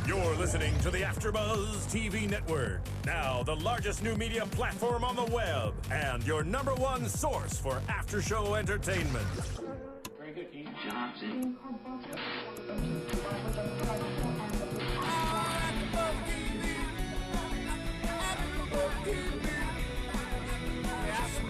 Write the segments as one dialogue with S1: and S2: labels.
S1: You're listening to the AfterBuzz TV network. Now, the largest new media platform on the web and your #1 source for after-show entertainment.
S2: Very good, Keith. Johnson.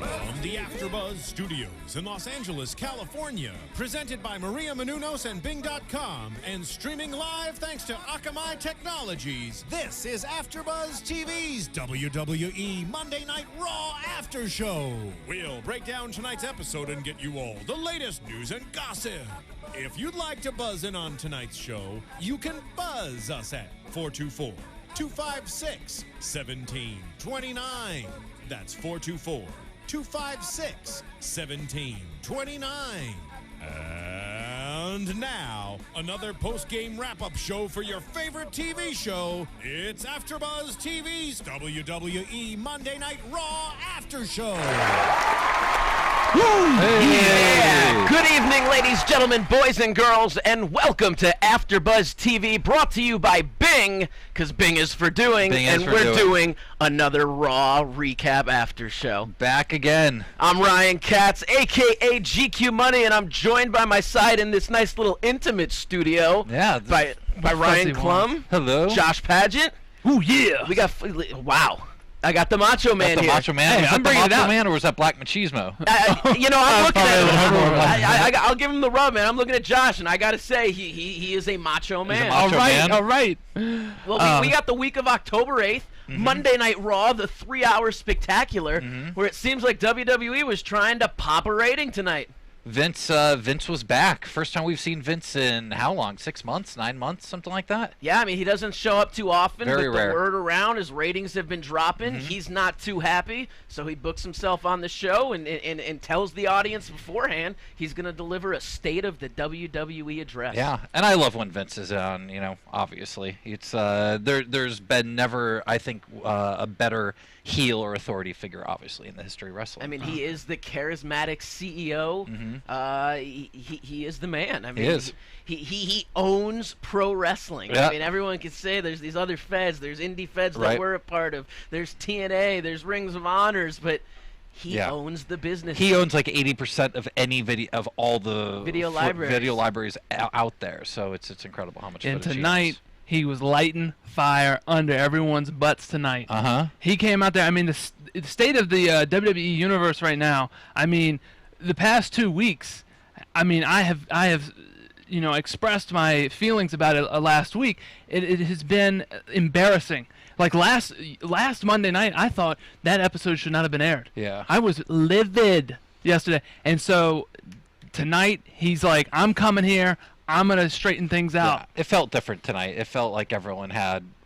S1: From the AfterBuzz Studios in Los Angeles, California, presented by Maria Menounos and Bing.com, and streaming live thanks to Akamai Technologies, this is AfterBuzz TV's WWE Monday Night Raw After Show. We'll break down tonight's episode and get you all the latest news and gossip. If you'd like to buzz in on tonight's show, you can buzz us at 424-256-1729. That's 424-256-1729. And now, another post-game wrap-up show for your favorite TV show. It's AfterBuzz TV's WWE Monday Night Raw After Show.
S3: Yeah. Good evening, ladies, gentlemen, boys, and girls, and welcome to AfterBuzz TV, brought to you by Bing, because Bing is for doing, and we're doing another Raw recap after show.
S4: Back again.
S3: I'm Ryan Katz, a.k.a. GQ Money, and I'm joined by my side in this nice little intimate studio by Ryan Klum.
S4: Hello.
S3: Josh Padgett.
S4: Ooh, yeah.
S3: We got, wow. I got the Macho Man here.
S4: Macho Man.
S3: Hey,
S4: was that the Macho Man, or was that Black Machismo?
S3: I'm looking at him. I'll give him the rub, man. I'm looking at Josh, and I got to say, he is a Macho Man.
S4: All right.
S3: Well, we got the week of October 8th, Monday Night Raw, the 3-hour spectacular, where it seems like WWE was trying to pop a rating tonight.
S4: Vince was back. First time we've seen Vince in how long? 6 months, 9 months, something like that?
S3: Yeah, I mean, he doesn't show up too often.
S4: Very rare.
S3: The word around, his ratings have been dropping. He's not too happy, so he books himself on the show and tells the audience beforehand he's going to deliver a State of the WWE address.
S4: Yeah, and I love when Vince is on, obviously. It's there's been never, I think, a better heel or authority figure, obviously, in the history of wrestling.
S3: I mean, he is the charismatic CEO. He is the man. I mean,
S4: he is.
S3: He owns pro wrestling.
S4: Yeah.
S3: I mean, everyone can say there's these other feds, there's indie feds that we're a part of, there's TNA, there's Rings of Honors, but he owns the business.
S4: He owns like 80% of any video of all the
S3: video libraries
S4: out there. So it's incredible how much.
S5: And tonight, he was lighting fire under everyone's butts tonight. He came out there. I mean, the state of the WWE universe right now. I mean, the past 2 weeks. I mean, I have expressed my feelings about it last week. It has been embarrassing. Like last Monday night, I thought that episode should not have been aired.
S4: Yeah.
S5: I was livid yesterday, and so tonight he's like, "I'm coming here. I'm going to straighten things out."
S4: Yeah, it felt different tonight. It felt like everyone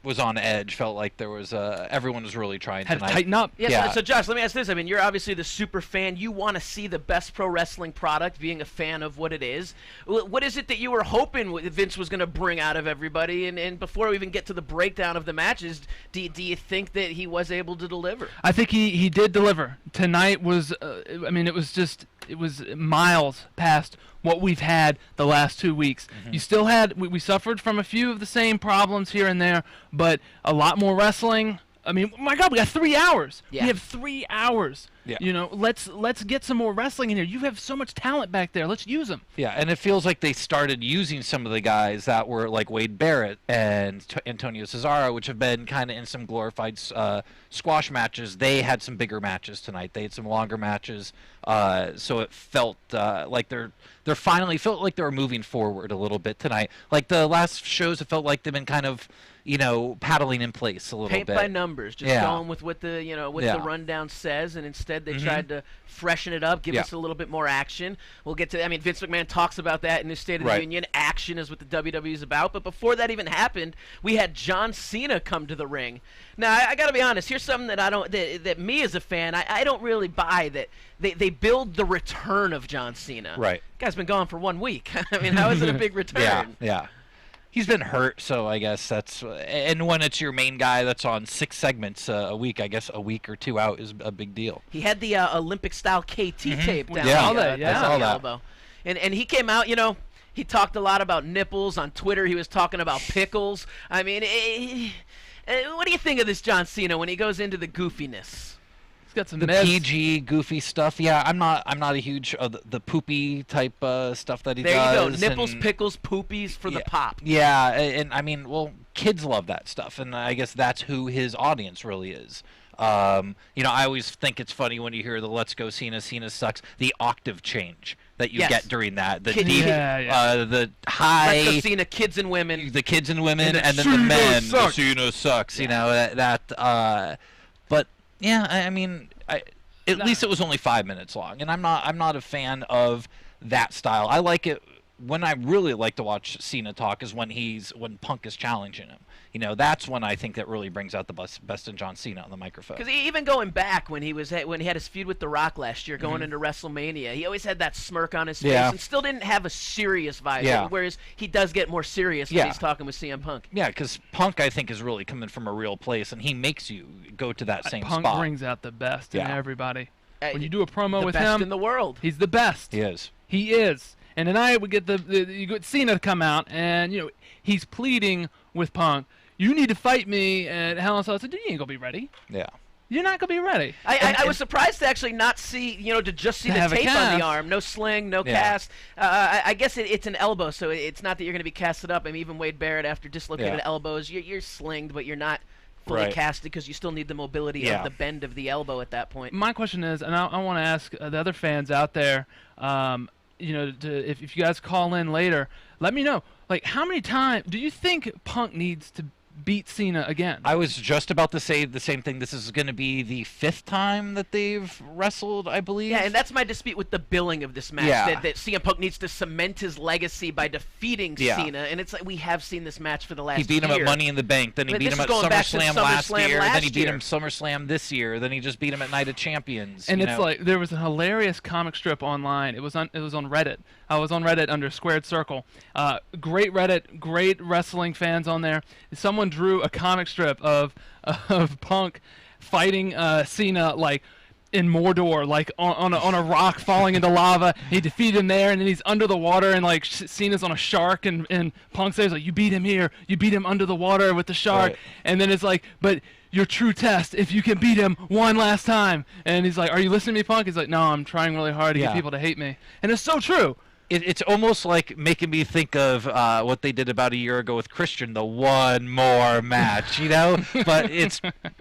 S4: was on edge. Felt like there was everyone was really trying
S5: had
S4: tonight.
S5: to tighten up.
S3: Yeah. So Josh, let me ask this. I mean, you're obviously the super fan. You want to see the best pro wrestling product, being a fan of what it is. What is it that you were hoping Vince was going to bring out of everybody? And before we even get to the breakdown of the matches, do you think that he was able to deliver?
S5: I think he did deliver. Tonight was, it was miles past what we've had the last 2 weeks. You still had, we suffered from a few of the same problems here and there, but a lot more wrestling. I mean, my God, we got 3 hours.
S3: Yeah.
S5: We have 3 hours.
S4: Yeah.
S5: Let's get some more wrestling in here. You have so much talent back there. Let's use them.
S4: Yeah, and it feels like they started using some of the guys that were like Wade Barrett and Antonio Cesaro, which have been kind of in some glorified squash matches. They had some bigger matches tonight. They had some longer matches. So it felt like they're finally felt like they were moving forward a little bit tonight. Like the last shows, it felt like they've been kind of paddling in place a little bit.
S3: Paint by numbers, just going with what the the rundown says, and instead they tried to freshen it up, give us a little bit more action. We'll get to. I mean, Vince McMahon talks about that in his State of the Union. Action is what the WWE is about. But before that even happened, we had John Cena come to the ring. Now I got to be honest. Here's something that I don't. That me as a fan, I don't really buy that. They build the return of John Cena.
S4: Right.
S3: Guy's been gone for 1 week. I mean, how is it a big return?
S4: Yeah. He's been hurt, so I guess that's... And when it's your main guy that's on 6 segments a week, I guess a week or 2 out is a big deal.
S3: He had the Olympic-style KT tape down
S4: I saw
S3: the
S4: that.
S3: elbow. And he came out, He talked a lot about nipples. On Twitter, he was talking about pickles. I mean, what do you think of this John Cena when he goes into the goofiness?
S5: Got some
S4: the PG goofy stuff. Yeah, I'm not a huge the poopy type stuff that he does.
S3: There you go. Nipples, pickles, poopies for the pop.
S4: Yeah, and I mean, well, kids love that stuff, and I guess that's who his audience really is. I always think it's funny when you hear the "Let's Go Cena, Cena sucks," the octave change that you get during that. The deep, the high.
S3: Let's Go Cena, kids and women.
S4: The kids and women, and then the men. The Cena sucks. Yeah. But. Yeah, I mean, at least it was only 5 minutes long, and I'm not a fan of that style. I like it when I really like to watch Cena talk is when Punk is challenging him. That's when I think that really brings out the best in John Cena on the microphone.
S3: Because even going back when he had his feud with The Rock last year, going into WrestleMania, he always had that smirk on his face and still didn't have a serious vibe.
S4: Yeah.
S3: Whereas he does get more serious when he's talking with CM Punk.
S4: Yeah, because Punk I think is really coming from a real place, and he makes you go to that same spot.
S5: Punk brings out the best in everybody. When you do a promo with him,
S3: the best in the world.
S5: He's the best.
S4: He is.
S5: He is. And tonight we get you get Cena to come out, and he's pleading with Punk. You need to fight me at Hell in a Cell. I said, you ain't gonna be ready.
S4: Yeah.
S5: You're not gonna be ready.
S3: I was surprised to actually not see, to just see the tape on the arm, no sling, no cast. I guess it's an elbow, so it's not that you're gonna be casted up. I mean, even Wade Barrett after dislocated elbows, you're slinged, but you're not fully casted because you still need the mobility of the bend of the elbow at that point.
S5: My question is, and I want to ask the other fans out there, if you guys call in later, let me know. Like, how many times do you think Punk needs to beat Cena again?
S4: I was just about to say the same thing. This is going to be the 5th time that they've wrestled, I believe.
S3: Yeah, and that's my dispute with the billing of this match.
S4: Yeah.
S3: That CM Punk needs to cement his legacy by defeating Cena, and it's like we have seen this match for the last year.
S4: He beat him at Money in the Bank, then he beat him at SummerSlam last year, then he beat him SummerSlam this year, then he just beat him at Night of Champions.
S5: And it's like there was a hilarious comic strip online. It was on Reddit. I was on Reddit under Squared Circle. Great Reddit, great wrestling fans on there. Someone drew a comic strip of Punk fighting Cena like in Mordor, like on a rock falling into lava. He defeated him there, and then he's under the water, and like Cena's on a shark, and Punk says like, "You beat him here, you beat him under the water with the shark," and then it's like, "But your true test, if you can beat him one last time," and he's like, "Are you listening to me, Punk?" He's like, "No, I'm trying really hard to get people to hate me," and it's so true.
S4: It's almost like making me think of what they did about a year ago with Christian, the one more match, But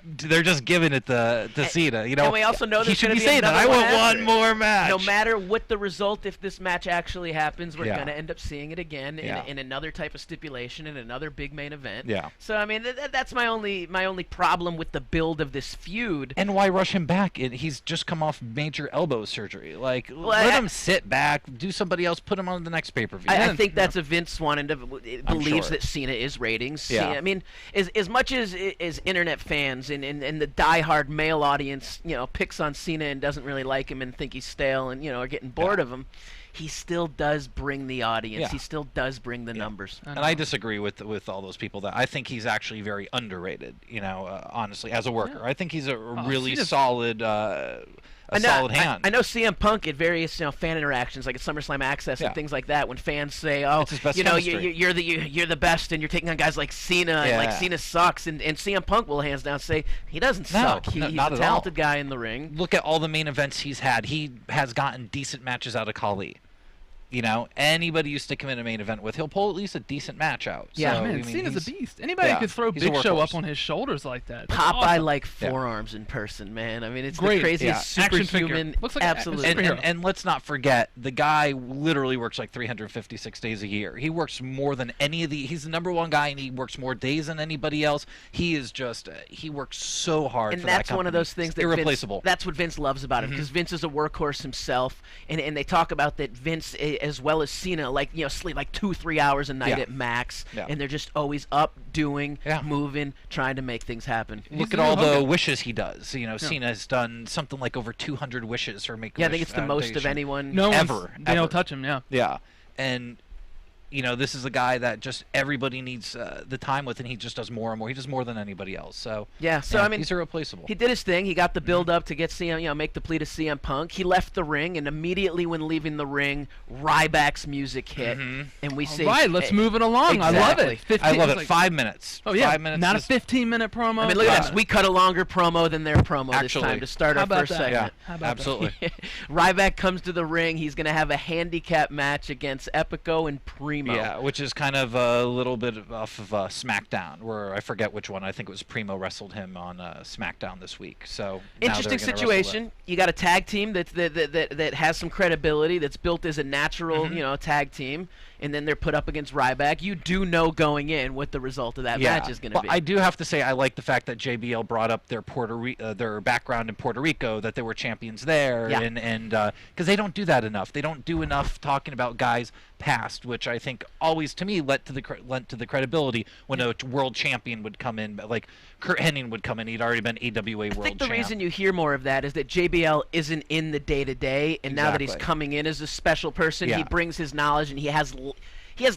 S4: they're just giving it to Cena,
S3: And we also know
S4: he should be saying that. I want one more match.
S3: No matter what the result, if this match actually happens, we're going to end up seeing it again in another type of stipulation, in another big main event.
S4: Yeah.
S3: So I mean, that's my only problem with the build of this feud.
S4: And why rush him back? He's just come off major elbow surgery. Like, let him sit back, do somebody else. Put him on the next pay-per-view.
S3: I think that's a Vince wanting to believes that Cena is ratings.
S4: Yeah.
S3: I mean, as much as internet fans and the diehard male audience, picks on Cena and doesn't really like him and think he's stale and are getting bored of him, he still does bring the audience.
S4: Yeah.
S3: He still does bring the numbers.
S4: And I disagree with all those people. That I think he's actually very underrated. Honestly, as a worker, I think he's a really solid. Solid hand.
S3: I know CM Punk at various fan interactions, like at SummerSlam Access and things like that, when fans say, "Oh, you're the best," and you're taking on guys like Cena, and like Cena sucks, and CM Punk will hands down say he doesn't suck. He's a talented guy in the ring.
S4: Look at all the main events he's had. He has gotten decent matches out of Khali. Anybody you stick him in a main event with, he'll pull at least a decent match out.
S5: Yeah, man, Cena's a beast. Anybody could throw Big Show up on his shoulders like that.
S3: Popeye like forearms in person, man. I mean, it's the craziest superhuman.
S5: Looks like
S3: absolutely.
S4: And let's not forget, the guy literally works like 356 days a year. He works more than any of the. He's the #1 guy, and he works more days than anybody else. He is just. He works so hard.
S3: And
S4: for
S3: that's
S4: that
S3: one of those things that
S4: irreplaceable.
S3: That's what Vince loves about him, because Vince is a workhorse himself, and they talk about that Vince, as well as Cena, sleep like 2-3 hours a night at max, and they're just always up, doing, moving, trying to make things happen.
S4: Look at all the wishes he does. Cena has done something like over 200 wishes for Make-A-Wish.
S3: Yeah, I think it's the most of anyone
S5: ever.
S4: Ever.
S5: They don't touch him. Yeah.
S4: Yeah, and this is a guy that just everybody needs the time with, and he just does more and more. He does more than anybody else. So I mean,
S3: he's
S4: irreplaceable.
S3: He did his thing. He got the build up to get CM, make the plea to CM Punk. He left the ring, and immediately when leaving the ring, Ryback's music hit, and we see.
S5: All right, let's move it along.
S3: Exactly.
S5: I love it.
S4: 15, I love it. 5 minutes.
S5: Oh yeah,
S4: 5 minutes.
S5: Not a 15-minute promo.
S3: I mean, look at this. We cut a longer promo than their promo this time to start our first segment.
S4: Yeah,
S5: How about
S4: absolutely.
S3: Ryback comes to the ring. He's going to have a handicap match against Epico and Primo.
S4: Yeah, which is kind of a little bit off of SmackDown, where I forget which one. I think it was Primo wrestled him on SmackDown this week. So
S3: interesting situation. You got a tag team that has some credibility, that's built as a natural, tag team, and then they're put up against Ryback. You do know going in what the result of that match is going to be.
S4: I do have to say I like the fact that JBL brought up their their background in Puerto Rico, that they were champions there, and because they don't do that enough. They don't do enough talking about guys past, which I think always to me lent to the credibility when a world champion would come in, like Kurt Hennig would come in. He'd already been AWA world champ.
S3: I think the reason you hear more of that is that JBL isn't in the day-to-day, and now that he's coming in as a special person, he brings his knowledge, and he has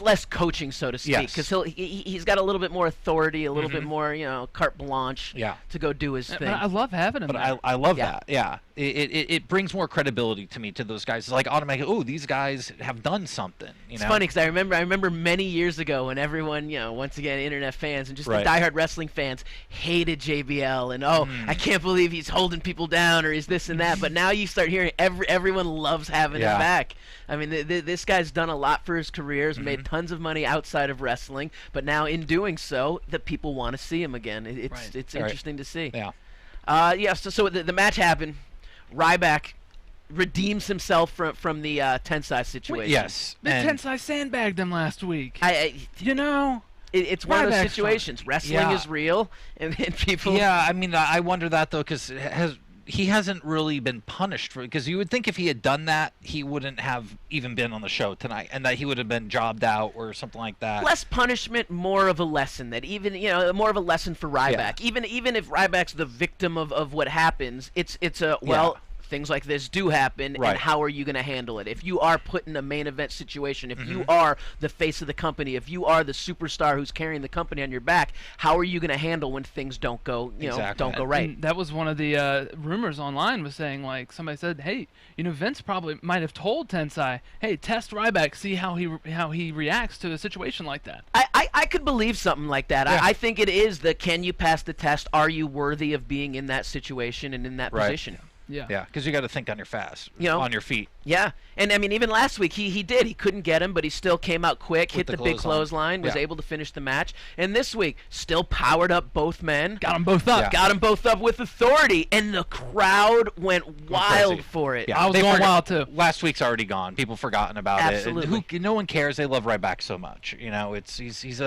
S3: less coaching, so to speak, because he's got a little bit more authority, a little bit more, carte blanche to go do his thing.
S5: I love having him.
S4: But I love that. Yeah, it brings more credibility to me, to those guys. It's like automatically, oh, these guys have done something.
S3: It's funny because I remember many years ago when everyone, once again, internet fans and just the diehard wrestling fans hated JBL and I can't believe he's holding people down or he's this and that. But now you start hearing everyone loves having him back. I mean, this guy's done a lot for his career, has made tons of money outside of wrestling, but now in doing so, the people want to see him again. It's interesting to see.
S4: Yeah.
S3: So the match happened. Ryback redeems himself from the Tensai situation.
S4: Yes.
S5: The Tensai sandbagged him last week.
S3: It's one of those situations. Wrestling is real, and people.
S4: Yeah, I mean, I wonder that though, because he hasn't really been punished for it, because you would think if he had done that, he wouldn't have even been on the show tonight, and that he would have been jobbed out or something like that.
S3: Less punishment, more of a lesson. That even more of a lesson for Ryback. Yeah. Even if Ryback's the victim of what happens, it's things like this do happen, and how are you going to handle it? If you are put in a main event situation, if you are the face of the company, if you are the superstar who's carrying the company on your back, how are you going to handle when things don't go, don't go right?
S5: And that was one of the rumors online, was saying, like, somebody said, hey, Vince probably might have told Tensai, hey, test Ryback, see how he reacts to a situation like that.
S3: I could believe something like that. Yeah. I think it is the, can you pass the test? Are you worthy of being in that situation and in that position?
S4: Yeah, because you got to think on your feet.
S3: Yeah, and I mean, even last week he couldn't get him, but he still came out quick, hit the big clothesline, was able to finish the match. And this week, still powered up both men,
S5: got them both up,
S3: with authority, and the crowd went wild for it.
S5: Yeah, I was going wild too.
S4: Last week's already gone. People forgotten about it.
S3: Absolutely,
S4: no one cares. They love Ryback so much. He's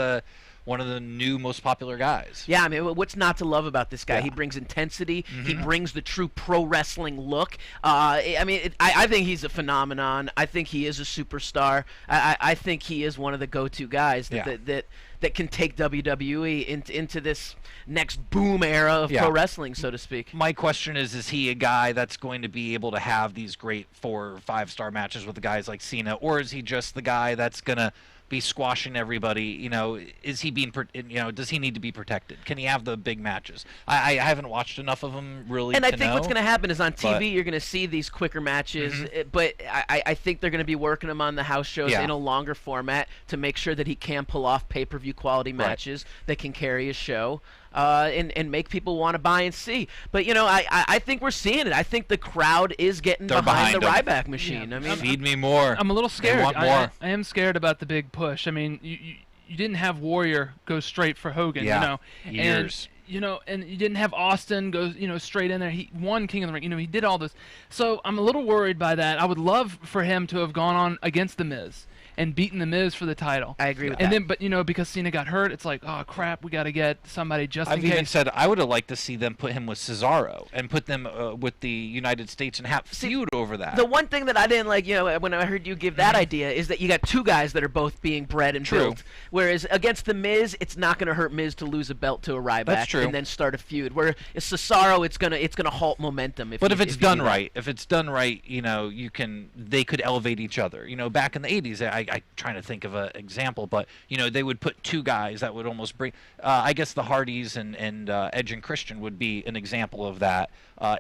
S4: one of the new most popular guys.
S3: Yeah, I mean, what's not to love about this guy? Yeah. He brings intensity. He brings the true pro wrestling look. I think he's a phenomenon. I think he is a superstar. I think he is one of the go-to guys that can take WWE into this next boom era of pro wrestling, so to speak.
S4: My question is he a guy that's going to be able to have these great 4 or 5-star matches with the guys like Cena, or is he just the guy that's going to be squashing everybody? Is he being does he need to be protected? Can he have the big matches? I haven't watched enough of them really,
S3: and I think what's going to happen is on TV you're going to see these quicker matches, but I think they're going to be working him on the house shows in a longer format to make sure that he can pull off pay-per-view quality matches that can carry a show and make people want to buy and see. But I think we're seeing it. I think the crowd is getting behind the Ryback machine.
S5: Yeah.
S3: I mean,
S4: feed me more.
S5: I'm a little scared.
S4: They want more.
S5: I am scared about the big push. I mean, you didn't have Warrior go straight for Hogan.
S4: Years.
S5: And you didn't have Austin go, straight in there. He won King of the Ring. He did all this. So I'm a little worried by that. I would love for him to have gone on against The Miz and beaten The Miz for the title.
S3: I agree with
S5: that.
S3: And
S5: then, but because Cena got hurt, it's like, oh crap, we got to get somebody just in case.
S4: I've even said I would have liked to see them put him with Cesaro and put them with the United States and have feud over that.
S3: The one thing that I didn't like, when I heard you give that idea, is that you got 2 guys that are both being bred and built. Whereas against The Miz, it's not going to hurt Miz to lose a belt to a Ryback.
S4: That's true.
S3: and then start a feud. Where Cesaro, it's gonna halt momentum.
S4: But if it's done right, they could elevate each other. Back in the 80s, I trying to think of an example, but they would put two guys that would almost bring. I guess the Hardys and Edge and Christian would be an example of that.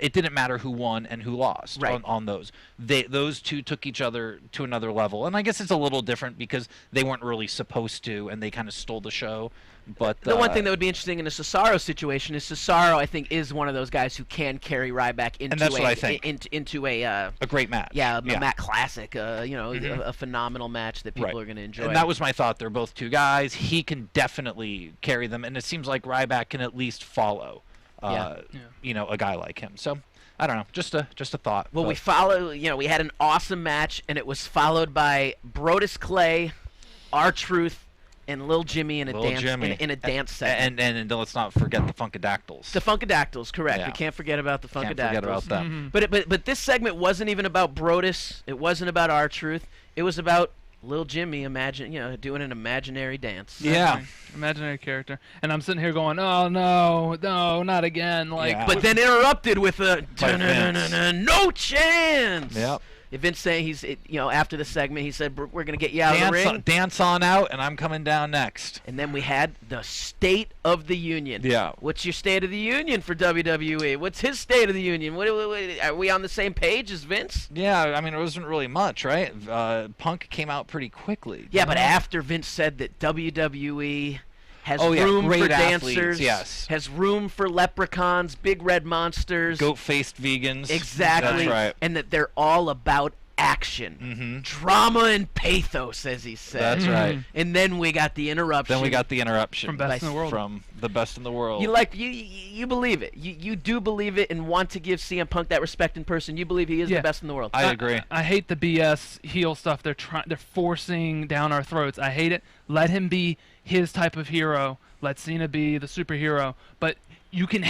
S4: It didn't matter who won and who lost on those. Those two took each other to another level, and I guess it's a little different because they weren't really supposed to, and they kind of stole the show. But
S3: the one thing that would be interesting in a Cesaro situation is Cesaro, I think, is one of those guys who can carry Ryback into a
S4: great match.
S3: Yeah, Matt Classic. A phenomenal match that people are going to enjoy.
S4: And that was my thought. They're both two guys. He can definitely carry them, and it seems like Ryback can at least follow. A guy like him. So I don't know, just a thought.
S3: Well, we had an awesome match, and it was followed by Brodus Clay, R-Truth, and Lil Jimmy in a dance segment.
S4: And let's not forget the Funkadactyls.
S3: The Funkadactyls, correct. We can't forget about the Funkadactyls.
S4: Can't forget about them.
S3: But this segment wasn't even about Brodus. It wasn't about R-Truth. It was about Lil Jimmy, doing an imaginary dance.
S5: Yeah. Imaginary character. And I'm sitting here going, oh, no, not again.
S3: But then interrupted with a no chance.
S4: Yep.
S3: Vince saying after the segment, he said, we're going to get you out of the ring.
S4: Dance on out, and I'm coming down next.
S3: And then we had the State of the Union.
S4: Yeah.
S3: What's your State of the Union for WWE? What's his State of the Union? Are we on the same page as Vince?
S4: Yeah, I mean, it wasn't really much, right? Punk came out pretty quickly.
S3: Yeah, but after Vince said that WWE has room for dancers, has room for leprechauns, big red monsters,
S4: goat-faced vegans.
S3: Exactly.
S4: That's right.
S3: And that they're all about action, drama and pathos, as he said.
S4: That's right.
S3: And then we got the interruption.
S5: From Best in the World.
S4: From the Best in the World.
S3: You believe it. You do believe it and want to give CM Punk that respect in person. You believe he is the best in the world.
S4: I agree.
S5: I hate the BS heel stuff they're forcing down our throats. I hate it. Let him be his type of hero. Let Cena be the superhero. But you can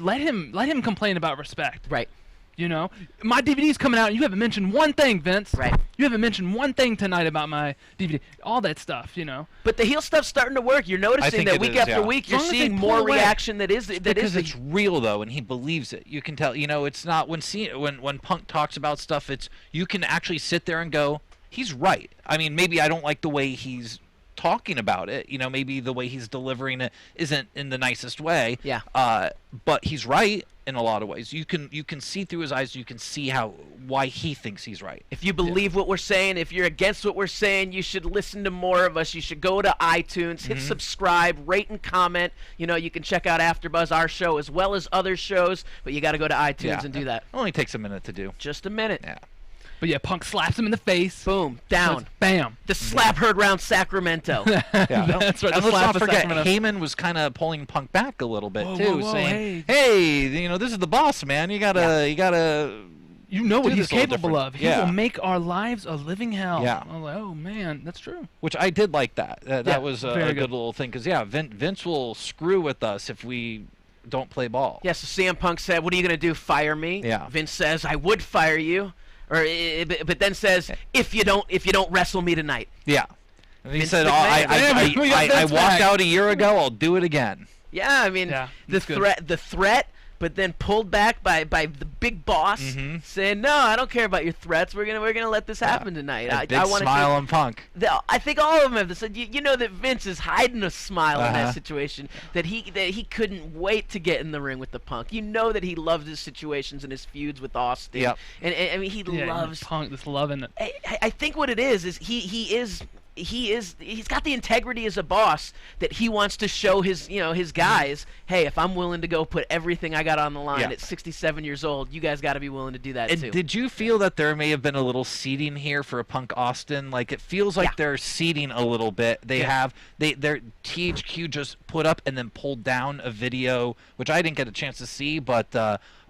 S5: let him complain about respect.
S3: Right.
S5: My DVD's coming out, and you haven't mentioned one thing, Vince.
S3: Right.
S5: You haven't mentioned one thing tonight about my DVD. All that stuff,
S3: But the heel stuff's starting to work. You're noticing that week after week, you're seeing more reaction
S4: because it's real though, and he believes it. You can tell. It's not when Punk talks about stuff. You can actually sit there and go, he's right. I mean, maybe I don't like the way he's talking about it. Maybe the way he's delivering it isn't in the nicest way.
S3: Yeah.
S4: But he's right in a lot of ways. You can see through his eyes. You can see why he thinks he's right.
S3: If you believe what we're saying, if you're against what we're saying, you should listen to more of us. You should go to iTunes, hit subscribe, rate and comment. You can check out AfterBuzz, our show, as well as other shows, but you got to go to iTunes and do that.
S4: It only takes a minute to do.
S3: Just a minute.
S4: Yeah.
S5: But yeah, Punk slaps him in the face.
S3: Boom. Down.
S5: Bam.
S3: The slap heard round Sacramento.
S5: That's right.
S4: And let's not forget, Heyman was kind of pulling Punk back a little bit too, saying, "Hey, this is the boss, man. You gotta."
S5: You know what he's capable of. He
S4: will
S5: make our lives a living hell.
S4: Yeah.
S5: I'm like, oh man, that's true.
S4: Which I did like that. That was a good little thing because Vince will screw with us if we don't play ball.
S3: Yeah. So CM Punk said, "What are you gonna do? Fire me?"
S4: Yeah.
S3: Vince says, "I would fire you." But then says, if you don't wrestle me tonight.
S4: Yeah. And he said, I walked out a year ago. I'll do it again.
S3: Yeah, I mean, the threat, but then pulled back by the big boss, saying, "No, I don't care about your threats. We're gonna let this happen tonight."
S4: I want smile on Punk.
S3: I think all of them have this. You know that Vince is hiding a smile in that situation. That he couldn't wait to get in the ring with the Punk. You know that he loves his situations and his feuds with Austin.
S4: Yep.
S3: And I mean, he loves
S5: Punk. Just loving it.
S3: I think what it is he's got the integrity as a boss that he wants to show his guys, hey, if I'm willing to go put everything I got on the line at 67 years old, you guys got to be willing to do that too.
S4: Did you feel that there may have been a little seeding here for a Punk Austin? Like it feels like they're seeding a little bit. Their THQ just put up and then pulled down a video, which I didn't get a chance to see, but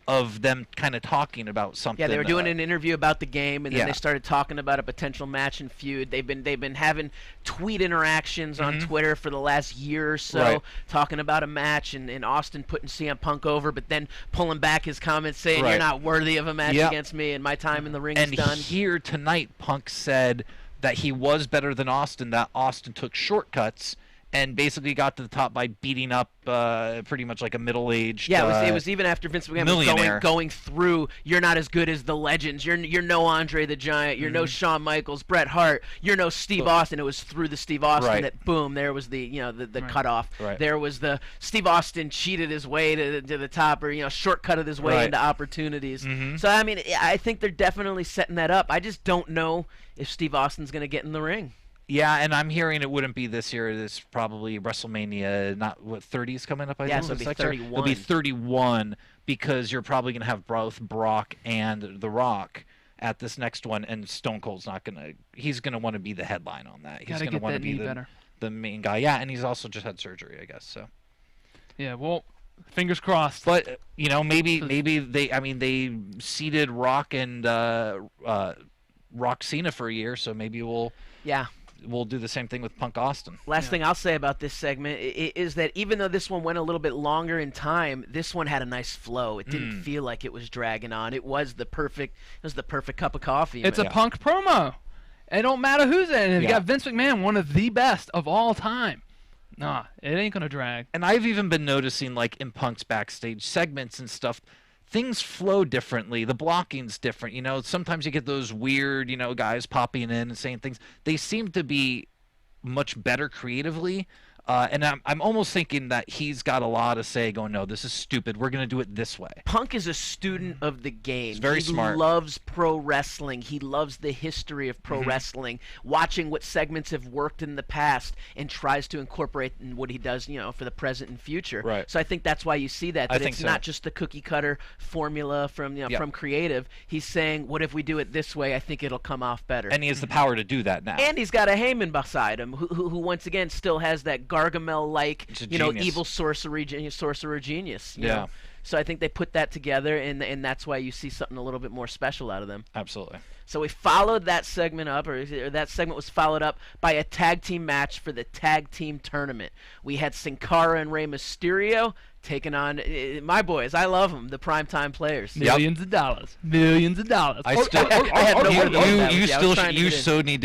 S4: of them kind of talking about something.
S3: Yeah, they were doing an interview about the game, and then they started talking about a potential match and feud. They've been having tweet interactions on Twitter for the last year or so, talking about a match, and Austin putting CM Punk over, but then pulling back his comments saying, you're not worthy of a match against me, and my time in the ring is done.
S4: And here tonight, Punk said that he was better than Austin, that Austin took shortcuts, and basically got to the top by beating up pretty much like a middle-aged
S3: it was even after Vince McMahon was going through, you're not as good as the legends. You're no Andre the Giant. You're no Shawn Michaels, Bret Hart. You're no Steve Austin. It was through the Steve Austin that, boom, there was the cutoff.
S4: Right.
S3: There was the Steve Austin cheated his way to the top, or shortcutted his way into opportunities. So, I mean, I think they're definitely setting that up. I just don't know if Steve Austin's going to get in the ring.
S4: Yeah, and I'm hearing it wouldn't be this year. It's probably WrestleMania, 30's coming up, I think.
S3: Yeah, so it'll be 31.
S4: It'll be 31 because you're probably going to have both Brock and The Rock at this next one, and Stone Cold's not going to – he's going to want to be the headline on that. He's going to want to be the main guy. Yeah, and he's also just had surgery, I guess, so.
S5: Yeah, well, fingers crossed.
S4: But, maybe they seeded Rock and Rock Cena for a year, so maybe we'll do the same thing with Punk Austin.
S3: Last thing I'll say about this segment is that even though this one went a little bit longer in time, this one had a nice flow. It didn't feel like it was dragging on. It was the perfect cup of coffee.
S5: It's a Punk promo. It don't matter who's in it. You got Vince McMahon, one of the best of all time. Nah, it ain't gonna drag.
S4: And I've even been noticing, like in Punk's backstage segments and stuff, things flow differently. The blocking's different. Sometimes you get those weird, guys popping in and saying things. They seem to be much better creatively. And I'm almost thinking that he's got a lot to say going, no, this is stupid. We're going to do it this way.
S3: Punk is a student of the game.
S4: He's very smart.
S3: He loves pro wrestling. He loves the history of pro wrestling, watching what segments have worked in the past and tries to incorporate in what he does, for the present and future.
S4: Right.
S3: So I think that's why you see that it's not just the cookie cutter formula from from creative. He's saying, what if we do it this way? I think it'll come off better.
S4: And he has the power to do that now.
S3: And he's got a Heyman beside him who once again still has that Gargamel-like, evil sorcerer genius. You know? So I think they put that together, and that's why you see something a little bit more special out of them.
S4: Absolutely.
S3: So we followed that segment up, or that segment was followed up by a tag team match for the tag team tournament. We had Sin Cara and Rey Mysterio taking on my boys. I love them, the primetime players.
S5: Millions of dollars. Millions of dollars.
S3: I had no word about that.
S4: You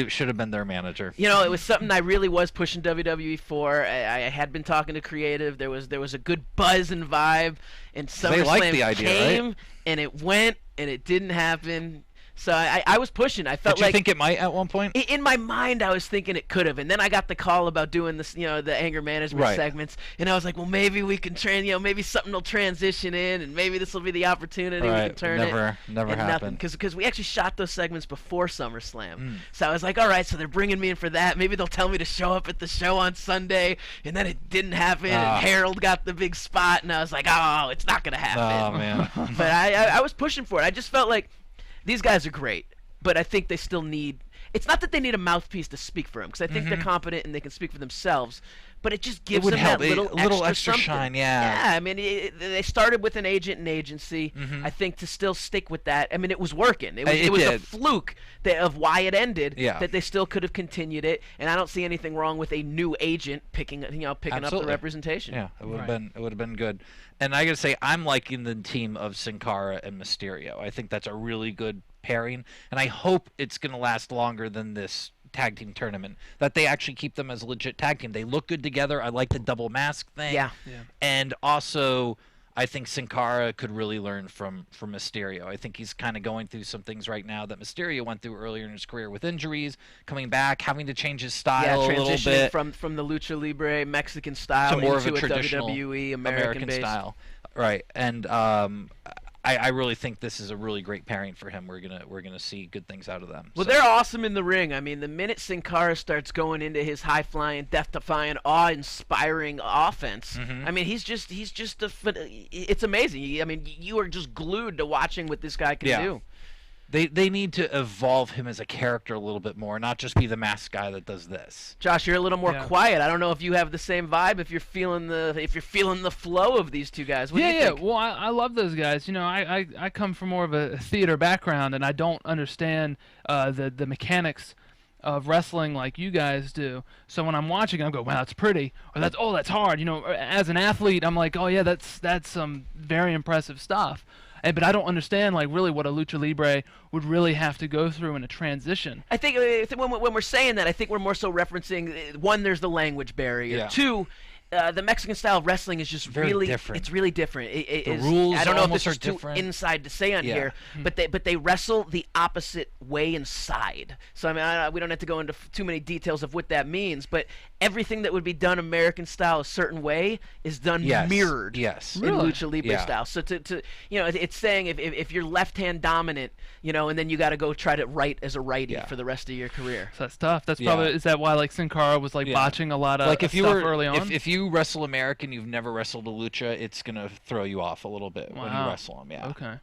S4: should have been their manager.
S3: It was something I really was pushing WWE for. I had been talking to creative. There was a good buzz and vibe, and SummerSlam came, and it went, and it didn't happen. So I was pushing. I felt
S4: Did you think it might at one point?
S3: In my mind, I was thinking it could have, and then I got the call about doing this, the anger management segments, and I was like, well, maybe we can maybe something will transition in, and maybe this will be the opportunity we can turn
S4: Never happened.
S3: Because we actually shot those segments before SummerSlam, so I was like, all right, so they're bringing me in for that. Maybe they'll tell me to show up at the show on Sunday, and then it didn't happen. And Harold got the big spot, and I was like, oh, it's not gonna happen.
S4: Oh man.
S3: But I was pushing for it. I just felt like. These guys are great, but I think they still need – it's not that they need a mouthpiece to speak for them, because I think they're competent and they can speak for themselves, but it just gives them that little extra
S4: shine,
S3: Yeah, I mean, they started with an agent and agency. I think to still stick with that, I mean, it was working. It was a fluke of why it ended, that they still could have continued it, and I don't see anything wrong with a new agent picking up the representation.
S4: Yeah, it would have been good. And I got to say, I'm liking the team of Sin Cara and Mysterio. I think that's a really good pairing, and I hope it's going to last longer than this tag team tournament, that they actually keep them as a legit tag team. They look good together. I like the double mask thing.
S3: Yeah.
S4: And also, I think Sin Cara could really learn from Mysterio. I think he's kind of going through some things right now that Mysterio went through earlier in his career with injuries, coming back, having to change his style a little bit.
S3: From the Lucha Libre Mexican style
S4: to more of a
S3: traditional WWE American
S4: style. Right. And I really think this is a really great pairing for him. We're gonna see good things out of them.
S3: Well, they're awesome in the ring. I mean, the minute Sin Cara starts going into his high-flying, death-defying, awe-inspiring offense, I mean, he's just it's amazing. I mean, you are just glued to watching what this guy can do.
S4: They need to evolve him as a character a little bit more, not just be the masked guy that does this.
S3: Josh, you're a little more quiet. I don't know if you have the same vibe. If you're feeling the flow of these two guys. What do you think?
S5: Well, I love those guys. I come from more of a theater background, and I don't understand the mechanics of wrestling like you guys do. So when I'm watching, I go, wow, that's pretty, or that's hard. As an athlete, I'm like, oh yeah, that's some very impressive stuff. but I don't understand like really what a lucha libre would really have to go through in a transition.
S3: I think when we're saying that, I think we're more so referencing, one, there's the language barrier.
S4: Yeah.
S3: Two, the Mexican style of wrestling is just
S4: very different.
S3: It's really different.
S4: The rules
S3: I don't know if this
S4: are
S3: is too
S4: different.
S3: inside to say on here, but they wrestle the opposite way inside. So I mean, we don't have to go into too many details of what that means, but everything that would be done American style a certain way is done mirrored in lucha libre style. So to it's saying if you're left hand dominant, and then you got to go try to right as a righty for the rest of your career.
S5: So that's tough. That's probably is that why like Sin Cara was like botching a lot of
S4: like if
S5: stuff early on.
S4: If you wrestle American, you've never wrestled a lucha, it's gonna throw you off a little bit when you wrestle them. Yeah.
S5: Okay.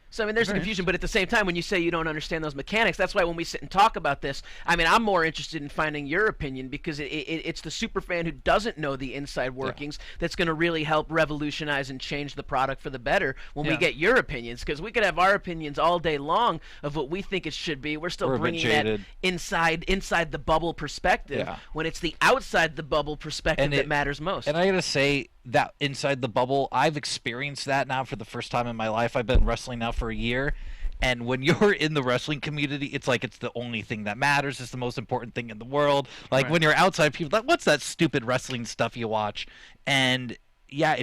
S3: So, I mean, there's confusion, but at the same time, when you say you don't understand those mechanics, that's why when we sit and talk about this, I mean, I'm more interested in finding your opinion because it's the superfan who doesn't know the inside workings that's going to really help revolutionize and change the product for the better when we get your opinions, because we could have our opinions all day long of what we think it should be. We're still bringing that inside the bubble perspective when it's the outside the bubble perspective that matters most.
S4: And I got to say, that inside the bubble, I've experienced that now for the first time in my life. I've been wrestling now for a year, and when you're in the wrestling community, it's like it's the only thing that matters. It's the most important thing in the world. Like when you're outside, people are like, what's that stupid wrestling stuff you watch? And yeah,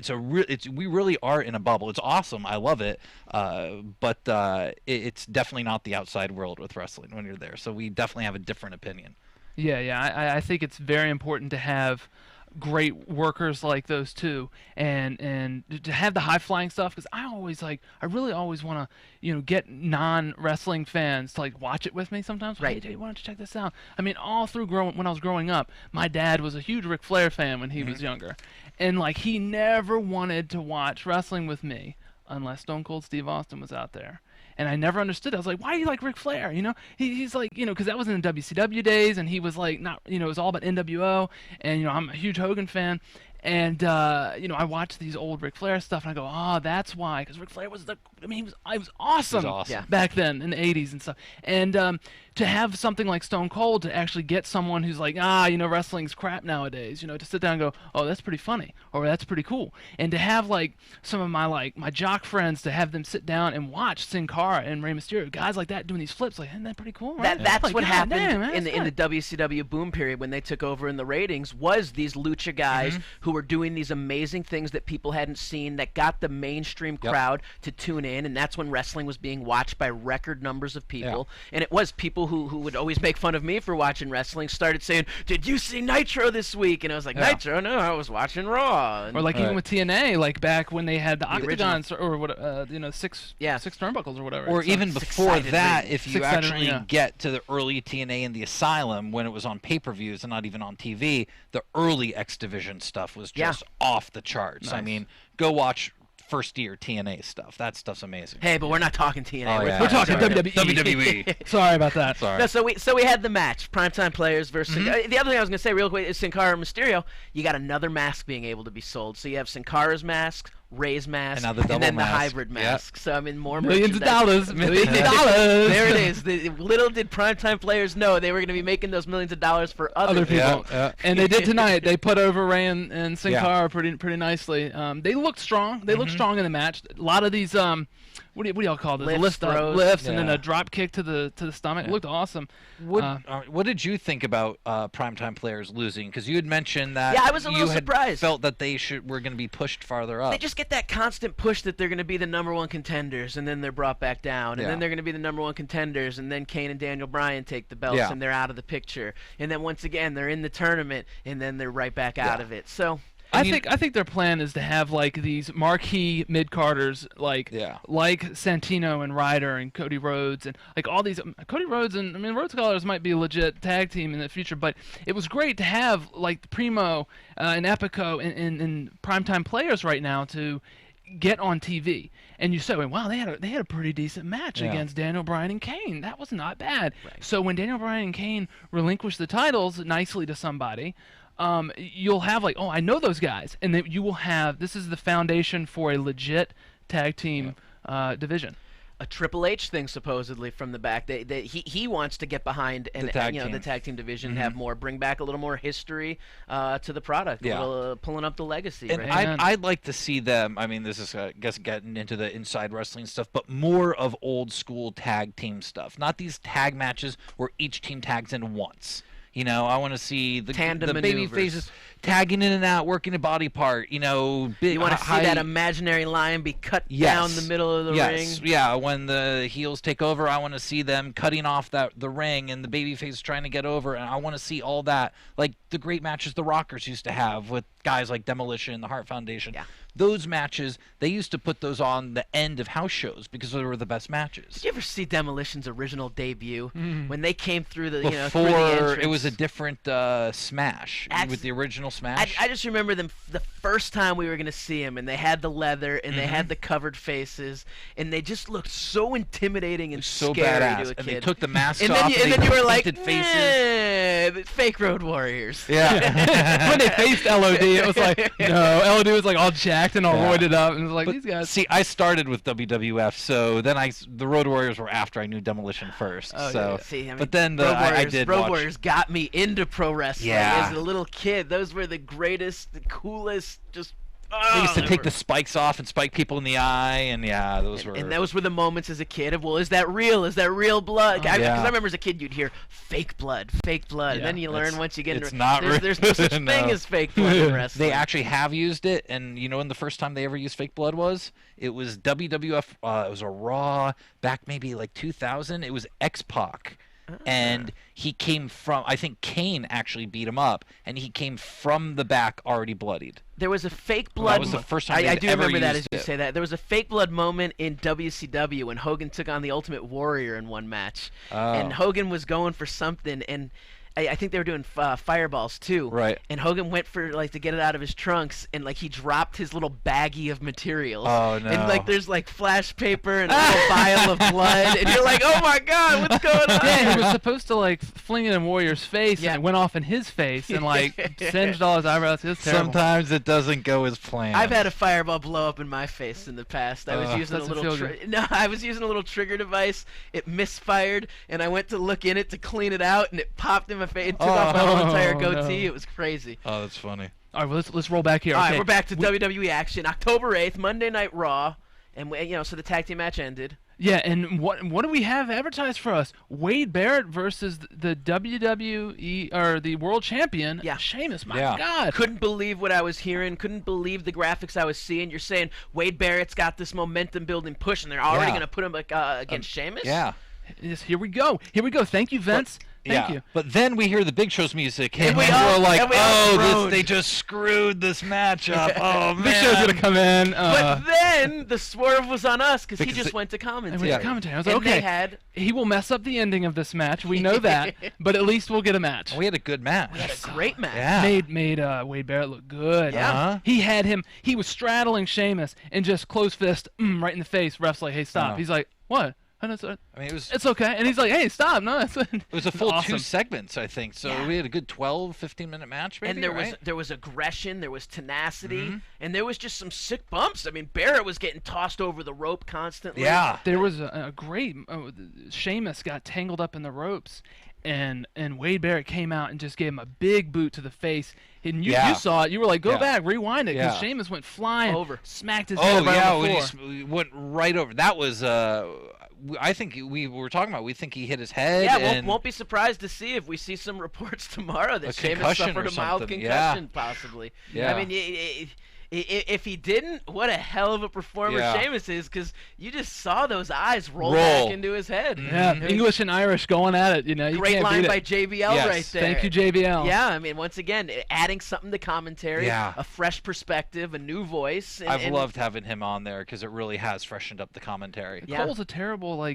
S4: we really are in a bubble. It's awesome. I love it. But it's definitely not the outside world with wrestling when you're there. So we definitely have a different opinion.
S5: Yeah. I think it's very important to have great workers like those two, and to have the high flying stuff, because I really always want to get non-wrestling fans to like watch it with me sometimes.
S3: Right.
S5: Hey, why don't you check this out? I mean, all through when I was growing up, my dad was a huge Ric Flair fan when he was younger, and like he never wanted to watch wrestling with me unless Stone Cold Steve Austin was out there. And I never understood. I was like, why do you like Ric Flair? He's like, because that was in the WCW days, and he was like, not, it was all about NWO, and I'm a huge Hogan fan, and I watched these old Ric Flair stuff, and I go, oh, that's why, because Ric Flair was he was awesome, back then in the '80s and stuff, and to have something like Stone Cold to actually get someone who's like, wrestling's crap nowadays, to sit down and go, oh, that's pretty funny, or that's pretty cool, and to have like some of my jock friends to have them sit down and watch Sin Cara and Rey Mysterio, guys like that doing these flips, like, isn't that pretty cool? Right?
S3: That's
S5: like,
S3: what happened
S5: in
S3: the WCW boom period when they took over in the ratings, was these lucha guys who were doing these amazing things that people hadn't seen, that got the mainstream crowd to tune in, and that's when wrestling was being watched by record numbers of people. And it was people who would always make fun of me for watching wrestling started saying, did you see Nitro this week? And I was like, Nitro? No, I was watching Raw.
S5: Or like even with TNA, like back when they had the octagons or what, six turnbuckles or whatever.
S4: Or even before that, if you actually get to the early TNA in the Asylum, when it was on pay-per-views and not even on TV, the early X Division stuff was just off the charts.
S5: Nice.
S4: I mean, go watch first year TNA stuff. That stuff's amazing.
S3: Hey, but we're not talking TNA.
S5: We're talking WWE.
S4: WWE.
S5: Sorry about that.
S4: Sorry.
S3: No, so we had the match, Primetime Players versus. The other thing I was gonna say real quick is Sin Cara and Mysterio. You got another mask being able to be sold. So you have Sin Cara's mask, Ray's mask, and then the hybrid mask. So I mean, more
S5: millions of dollars.
S3: Millions of dollars. There it is. Little did Primetime Players know they were going to be making those millions of dollars for other people.
S5: And they did tonight. They put over Ray and Sin Cara pretty nicely. They looked strong. They looked strong in the match. A lot of these what do y'all call this? Lifts, and then a drop kick to the stomach. It looked awesome.
S4: What did you think about Primetime Players losing? Because you had mentioned that
S3: I was a little surprised.
S4: Felt that they were going to be pushed farther up.
S3: They just get that constant push that they're going to be the number one contenders, and then they're brought back down, and then they're going to be the number one contenders, and then Kane and Daniel Bryan take the belts, and they're out of the picture, and then once again they're in the tournament, and then they're right back out of it. So.
S5: I think their plan is to have like these marquee mid-carders like Santino and Ryder and Cody Rhodes and like all these Cody Rhodes and Rhodes Scholars might be a legit tag team in the future, but it was great to have like Primo and Epico and Primetime Players right now to get on TV. And you say, wow, they had a pretty decent match against Daniel Bryan and Kane. That was not bad. Right. So when Daniel Bryan and Kane relinquish the titles nicely to somebody, you'll have like, oh, I know those guys, and then you will have, this is the foundation for a legit tag team division.
S3: a Triple H thing supposedly from the back. He wants to get behind and the tag team division, have bring back a little more history to the product, pulling up the legacy.
S4: And I'd like to see them. I mean, this is I guess getting into the inside wrestling stuff, but more of old school tag team stuff. Not these tag matches where each team tags in once. I want to see the baby faces tagging in and out, working a body part.
S3: You want to see that imaginary line be cut down the middle of the ring.
S4: Yeah. When the heels take over, I want to see them cutting off the ring and the baby face trying to get over, and I want to see all that, like the great matches the Rockers used to have with guys like Demolition and the Hart Foundation.
S3: Yeah.
S4: Those matches, they used to put those on the end of house shows because they were the best matches.
S3: Did you ever see Demolition's original debut when they came through the
S4: Before
S3: through the entrance?
S4: It was a different Smash with the original Smash.
S3: I just remember them the first time we were going to see them, and they had the leather and they had the covered faces, and they just looked so intimidating and
S4: so
S3: scary
S4: badass.
S3: to a kid.
S4: And they took the masks
S3: and
S4: off
S3: then, and then you were like,
S4: faces.
S3: fake Road Warriors.
S4: Yeah.
S5: When they faced LOD, it was like, no, LOD was like all jacked and all roided up, and it was like, these guys.
S4: See, I started with WWF, so then the Road Warriors were after I knew Demolition first. But then I did
S3: Road Warriors got me into pro wrestling
S4: Yeah.
S3: as a little kid. Those were the greatest, the coolest, just.
S4: They used to take the spikes off and spike people in the eye, and those were.
S3: And those were the moments as a kid of, well, is that real? Is that real blood? Because I remember as a kid, you'd hear fake blood, and then you learn once you get into it. There's no such thing as fake blood in wrestling.
S4: They actually have used it, and when the first time they ever used fake blood was? It was WWF. It was a Raw back maybe like 2000. It was X-Pac. And he came from, I think Kane actually beat him up, and he came from the back already bloodied.
S3: There was a fake blood.
S4: That was the first time
S3: I do
S4: ever
S3: remember that
S4: used
S3: as you say that. There was a fake blood moment in WCW when Hogan took on the Ultimate Warrior in one match, and Hogan was going for something, and I think they were doing fireballs too.
S4: Right.
S3: And Hogan went for to get it out of his trunks, and he dropped his little baggie of materials.
S4: Oh no.
S3: And there's flash paper and a little vial of blood, and you're like, oh my God, what's going on?
S5: Yeah, he was supposed to fling it in Warrior's face, and it went off in his face and singed all his eyebrows. It was terrible.
S4: Sometimes it doesn't go as planned.
S3: I've had a fireball blow up in my face in the past. I was using I was using a little trigger device. It misfired, and I went to look in it to clean it out, and it popped in my face. It took off my whole entire goatee. No. It was crazy.
S4: Oh, that's funny.
S5: All right, well, let's roll back here.
S3: All right, we're back to WWE action. October 8th, Monday Night Raw, and so the tag team match ended.
S5: Yeah, and what do we have advertised for us? Wade Barrett versus the WWE or the World Champion, Sheamus. My God,
S3: couldn't believe what I was hearing. Couldn't believe the graphics I was seeing. You're saying Wade Barrett's got this momentum building push, and they're already going to put him against Sheamus?
S5: Yeah. Yes, here we go. Thank you, Vince. Thank you.
S4: But then we hear the Big Show's music, and we're like, they just screwed this match up. Oh, man.
S5: Big Show's going to come in.
S3: But then the swerve was on us because he just went to commentary.
S5: I was like, okay, he will mess up the ending of this match. We know that, but at least we'll get a match.
S4: We had a good match.
S3: We had a great match.
S5: Yeah. Made Wade Barrett look good.
S3: Yeah.
S5: He had him. He was straddling Sheamus and just close fist right in the face. Ref's like, hey, stop. He's like, what? I mean, it's okay. And he's like, hey, stop. No, it
S4: was a full 2 segments, I think. So we had a good 12, 15-minute match, maybe,
S3: and there was aggression, there was tenacity, and there was just some sick bumps. I mean, Barrett was getting tossed over the rope constantly.
S5: Yeah. There was a great Sheamus got tangled up in the ropes, and Wade Barrett came out and just gave him a big boot to the face. And you saw it. You were like, go back, rewind it, because Sheamus went flying over, smacked his head right on the floor.
S4: When he went right over. That was I think we were talking about. We think he hit his head.
S3: Yeah, won't be surprised to see if we see some reports tomorrow that Sheamus suffered a mild concussion, possibly.
S4: Yeah.
S3: I mean, if he didn't, what a hell of a performer Sheamus is, because you just saw those eyes roll back into his head.
S5: Yeah, English and Irish going at it. You know,
S3: great line by JBL right there.
S5: Thank you, JBL.
S3: Yeah, I mean, once again, adding something to commentary, a fresh perspective, a new voice.
S4: I've loved having him on there because it really has freshened up the commentary.
S5: Yeah. Cole's a terrible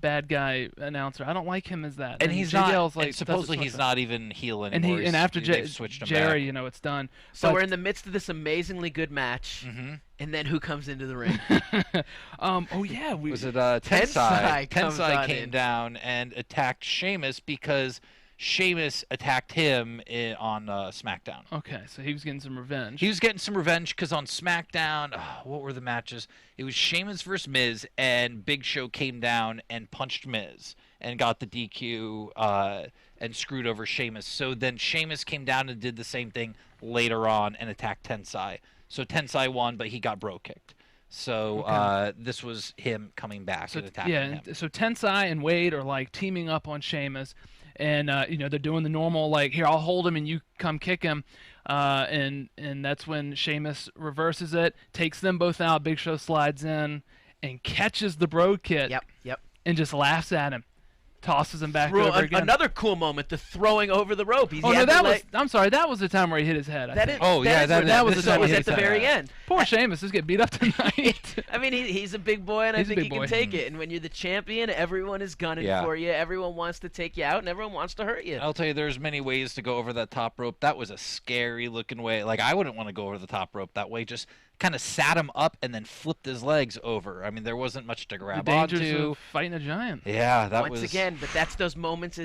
S5: bad guy announcer. I don't like him as that.
S4: And he's JBL's not. And supposedly he's not even heel anymore.
S5: And after Jerry,
S4: back.
S5: It's done.
S3: So we're in the midst of this amazingly good match, and then who comes into the ring?
S4: Was it Tensai? Tensai came down and attacked Sheamus because Sheamus attacked him on SmackDown.
S5: Okay, so he was getting some revenge.
S4: He was getting some revenge because on SmackDown, what were the matches? It was Sheamus versus Miz, and Big Show came down and punched Miz and got the DQ and screwed over Sheamus. So then Sheamus came down and did the same thing later on and attacked Tensai. So Tensai won, but he got bro kicked. So this was him coming back and attacking him.
S5: So Tensai and Wade are like teaming up on Sheamus. And they're doing the normal, like, here, I'll hold him and you come kick him. And that's when Sheamus reverses it, takes them both out. Big Show slides in and catches the bro kid.
S3: Yep.
S5: And just laughs at him. Tosses him back over again.
S3: Another cool moment, the throwing over the rope.
S5: I'm sorry, that was the time where he hit his head.
S3: That was the time he hit his head. At the very end.
S5: Poor Sheamus, just get beat up tonight.
S3: I mean, he's a big boy, and I think he can take it. And when you're the champion, everyone is gunning for you. Everyone wants to take you out, and everyone wants to hurt you.
S4: I'll tell you, there's many ways to go over that top rope. That was a scary-looking way. Like, I wouldn't want to go over the top rope that way. Just kind of sat him up and then flipped his legs over. I mean, there wasn't much to grab onto.
S5: The dangers of fighting a giant.
S4: Yeah, that
S3: Once again, but that's those moments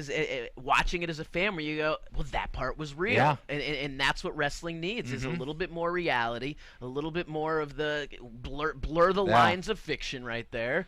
S3: watching it as a fan where you go, well, that part was real.
S4: Yeah.
S3: And that's what wrestling needs is a little bit more reality, a little bit more of the blur the lines of fiction right there.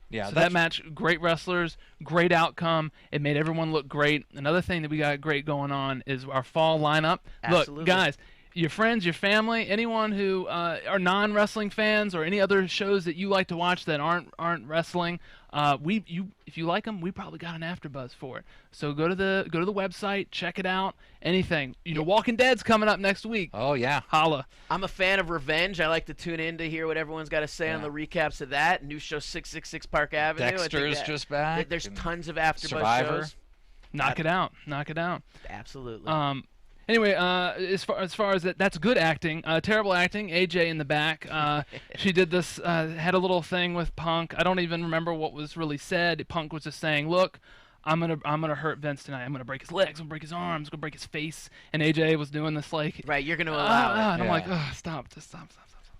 S5: Yeah, so that match, great wrestlers, great outcome. It made everyone look great. Another thing that we got great going on is our fall lineup.
S3: Absolutely.
S5: Look, guys, your friends, your family, anyone who are non-wrestling fans or any other shows that you like to watch that aren't wrestling, if you like them, we probably got an AfterBuzz for it. So go to the website, check it out. Anything, Walking Dead's coming up next week.
S4: Oh yeah,
S5: holla!
S3: I'm a fan of Revenge. I like to tune in to hear what everyone's got to say on the recaps of that. New show 666 Park Avenue.
S4: Dexter's just back.
S3: There's tons of AfterBuzz
S4: Survivor.
S3: shows.
S5: Knock it out.
S3: Absolutely.
S5: Anyway, as far as that's good acting. Terrible acting. AJ in the back. She did this. Had a little thing with Punk. I don't even remember what was really said. Punk was just saying, "Look, I'm gonna hurt Vince tonight. I'm gonna break his legs. I'm gonna break his arms. I'm gonna break his face." And AJ was doing this like,
S3: right, you're gonna allow it.
S5: And I'm like, stop.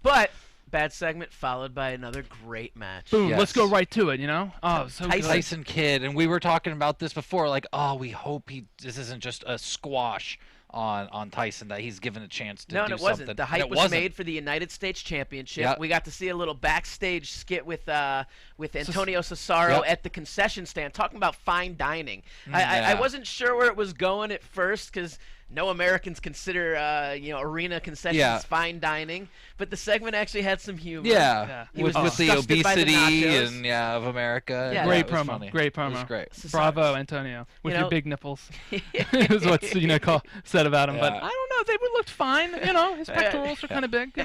S3: But bad segment followed by another great match.
S5: Boom. Yes. Let's go right to it. Oh, so good.
S4: Tyson Kidd, and we were talking about this before. Like, we hope this isn't just a squash on Tyson, that he's given a chance to do something.
S3: No, it wasn't. The hype was made for the United States Championship.
S4: Yep.
S3: We got to see a little backstage skit with Antonio Cesaro at the concession stand, talking about fine dining. I wasn't sure where it was going at first because no Americans consider arena concessions fine dining, but the segment actually had some humor.
S4: With the obesity of America.
S5: Yeah, great promo.
S4: Funny.
S5: Great promo.
S4: It was great.
S5: Bravo, Antonio, with your big nipples. Is what Cena said about him. But I don't know, they looked fine. His pectorals are kind of big.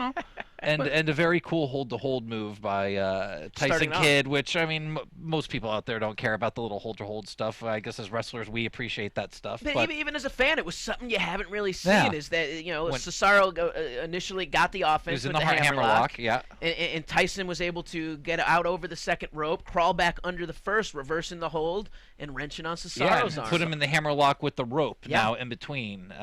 S4: And a very cool hold-to-hold move by Tyson Kidd, which, I mean, most people out there don't care about the little hold-to-hold stuff. I guess as wrestlers, we appreciate that stuff.
S3: But even as a fan, it was something you haven't really seen. Is that, Cesaro initially got the offense with the hammerlock. And Tyson was able to get out over the second rope, crawl back under the first, reversing the hold, and wrenching on Cesaro's arm.
S4: Put him in the hammerlock with the rope now in between,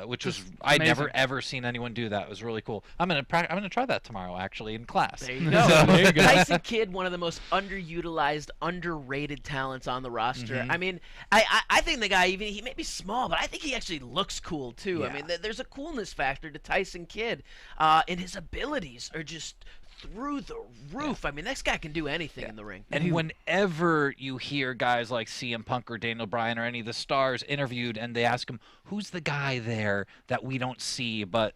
S4: which was I'd never ever seen anyone do that. It was really cool. I'm gonna try that tomorrow actually in class.
S3: There you go. There you go. Tyson Kidd, one of the most underutilized, underrated talents on the roster. I mean, I think the guy, he may be small, but I think he actually looks cool too. Yeah. I mean, there's a coolness factor to Tyson Kidd, and his abilities are just through the roof. I mean, this guy can do anything in the ring.
S4: And whenever you hear guys like CM Punk or Daniel Bryan or any of the stars interviewed, and they ask him, who's the guy there that we don't see but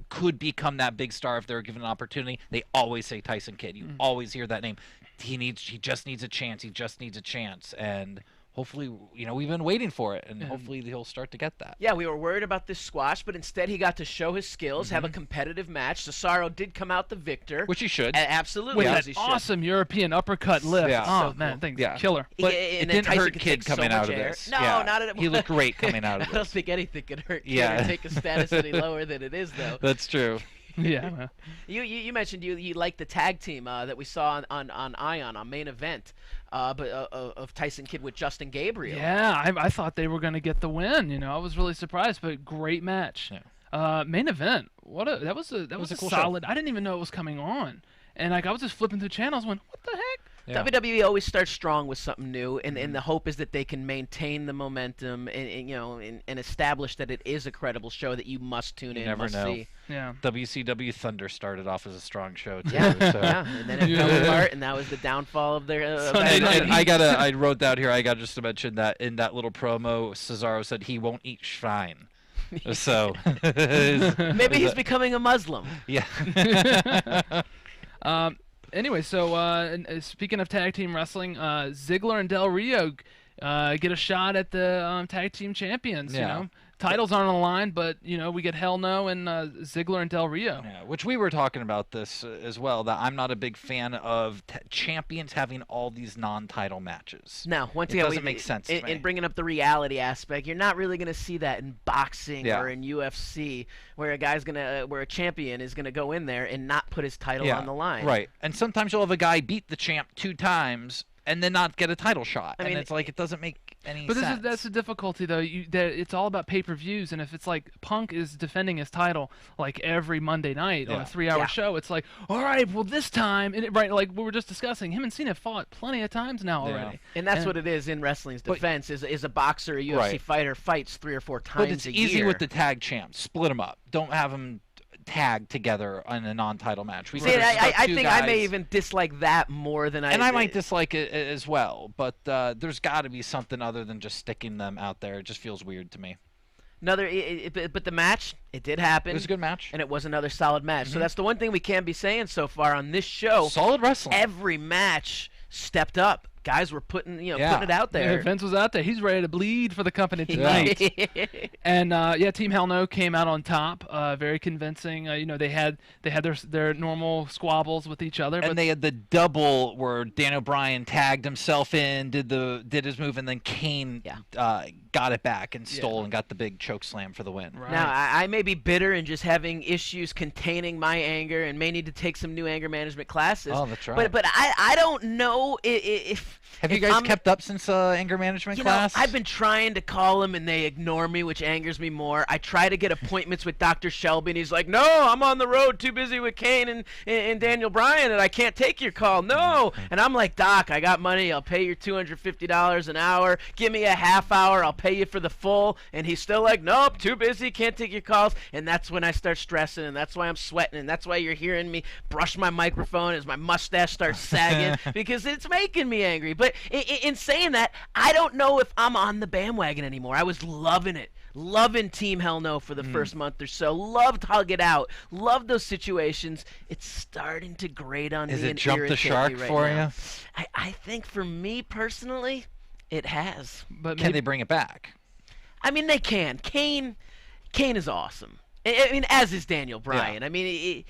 S4: could become that big star if they were given an opportunity, they always say Tyson Kidd. You always hear that name. He just needs a chance. He just needs a chance. And hopefully, we've been waiting for it, and hopefully he'll start to get that.
S3: Yeah, we were worried about this squash, but instead he got to show his skills, have a competitive match. Cesaro did come out the victor.
S4: Which he should.
S3: Absolutely.
S5: With that awesome European uppercut lift.
S4: Yeah.
S5: Oh,
S3: so
S5: man,
S3: cool.
S5: thing's killer.
S4: But it didn't hurt Kidd coming out of this.
S3: No, not at all.
S4: He looked great coming out of this.
S3: I don't think anything could hurt Kidd or take his status any lower than it is, though.
S4: That's true.
S5: Yeah.
S3: You mentioned you liked the tag team that we saw on Ion on main event, of Tyson Kidd with Justin Gabriel.
S5: Yeah, I thought they were going to get the win. I was really surprised, but great match. Yeah. Main event. That was a cool solid show. I didn't even know it was coming on, and I was just flipping through channels, went, what the heck?
S3: WWE always starts strong with something new, and the hope is that they can maintain the momentum and establish that it is a credible show that you must tune in,
S4: never
S3: must
S4: know.
S3: see.
S5: Yeah.
S4: WCW Thunder started off as a strong show too.
S3: Yeah, and then it fell apart, and that was the downfall of their.
S4: And I wrote down here. I got just to mention that in that little promo, Cesaro said he won't eat schwein. So
S3: maybe he's becoming a Muslim.
S4: Yeah.
S5: Anyway, so speaking of tag team wrestling, Ziggler and Del Rio get a shot at the tag team champions.
S4: Yeah.
S5: You know, titles aren't on the line, but we get Hell No and Ziggler and Del Rio.
S4: Yeah, which we were talking about this as well. That I'm not a big fan of champions having all these non-title matches.
S3: No, once
S4: it
S3: again,
S4: doesn't make sense. To me.
S3: In bringing up the reality aspect, you're not really going to see that in boxing
S4: Yeah.
S3: or in UFC, where a champion is gonna go in there and not put his title on the line.
S4: Right, and sometimes you'll have a guy beat the champ 2 times and then not get a title shot.
S3: I mean,
S4: it's like it doesn't make any
S5: But
S4: sense.
S5: that's the difficulty, though. It's all about pay-per-views, and if it's like Punk is defending his title like every Monday night on a 3-hour show, it's like, all right, well this time, like we were just discussing, him and Cena have fought plenty of times now already.
S3: And that's what it is in wrestling's defense. Is a boxer, a UFC fighter fights 3 or 4 times
S4: but it's
S3: a
S4: easy
S3: year.
S4: with the tag champs. Split them up. Don't have them tag together in a non-title match.
S3: See, I think I may even dislike that more than I.
S4: And I might dislike it as well, but there's got to be something other than just sticking them out there. It just feels weird to me.
S3: But the match, it did happen.
S4: It was a good match.
S3: And it was another solid match. So that's the one thing we can be saying so far on this show.
S4: Solid wrestling.
S3: Every match stepped up. Guys were putting it out there.
S5: Yeah, Vince was out there. He's ready to bleed for the company tonight. And Team Hell No came out on top, very convincing. They had their normal squabbles with each other,
S4: and they had the double where Daniel Bryan tagged himself in, did his move, and then Kane got it back and stole and got the big choke slam for the win.
S5: Right.
S3: Now I may be bitter and just having issues containing my anger, and may need to take some new anger management classes.
S4: Oh, that's right.
S3: But I don't know if.
S4: Have you guys kept up since anger management class?
S3: I've been trying to call them, and they ignore me, which angers me more. I try to get appointments with Dr. Shelby, and he's like, no, I'm on the road, too busy with Kane and Daniel Bryan, and I can't take your call. No. And I'm like, Doc, I got money. I'll pay you $250 an hour. Give me a half hour. I'll pay you for the full. And he's still like, nope, too busy. Can't take your calls. And that's when I start stressing, and that's why I'm sweating, and that's why you're hearing me brush my microphone as my mustache starts sagging, because it's making me angry. But in saying that, I don't know if I'm on the bandwagon anymore. I was loving it. Loving Team Hell No for the first month or so. Loved Hug It Out. Loved those situations. It's starting to grate on me and irritate me right now. Is it jump the shark for you? I think for me personally, it has.
S5: But
S4: can they bring it back?
S3: I mean, they can. Kane is awesome. I mean, as is Daniel Bryan.
S4: Yeah.
S3: I mean,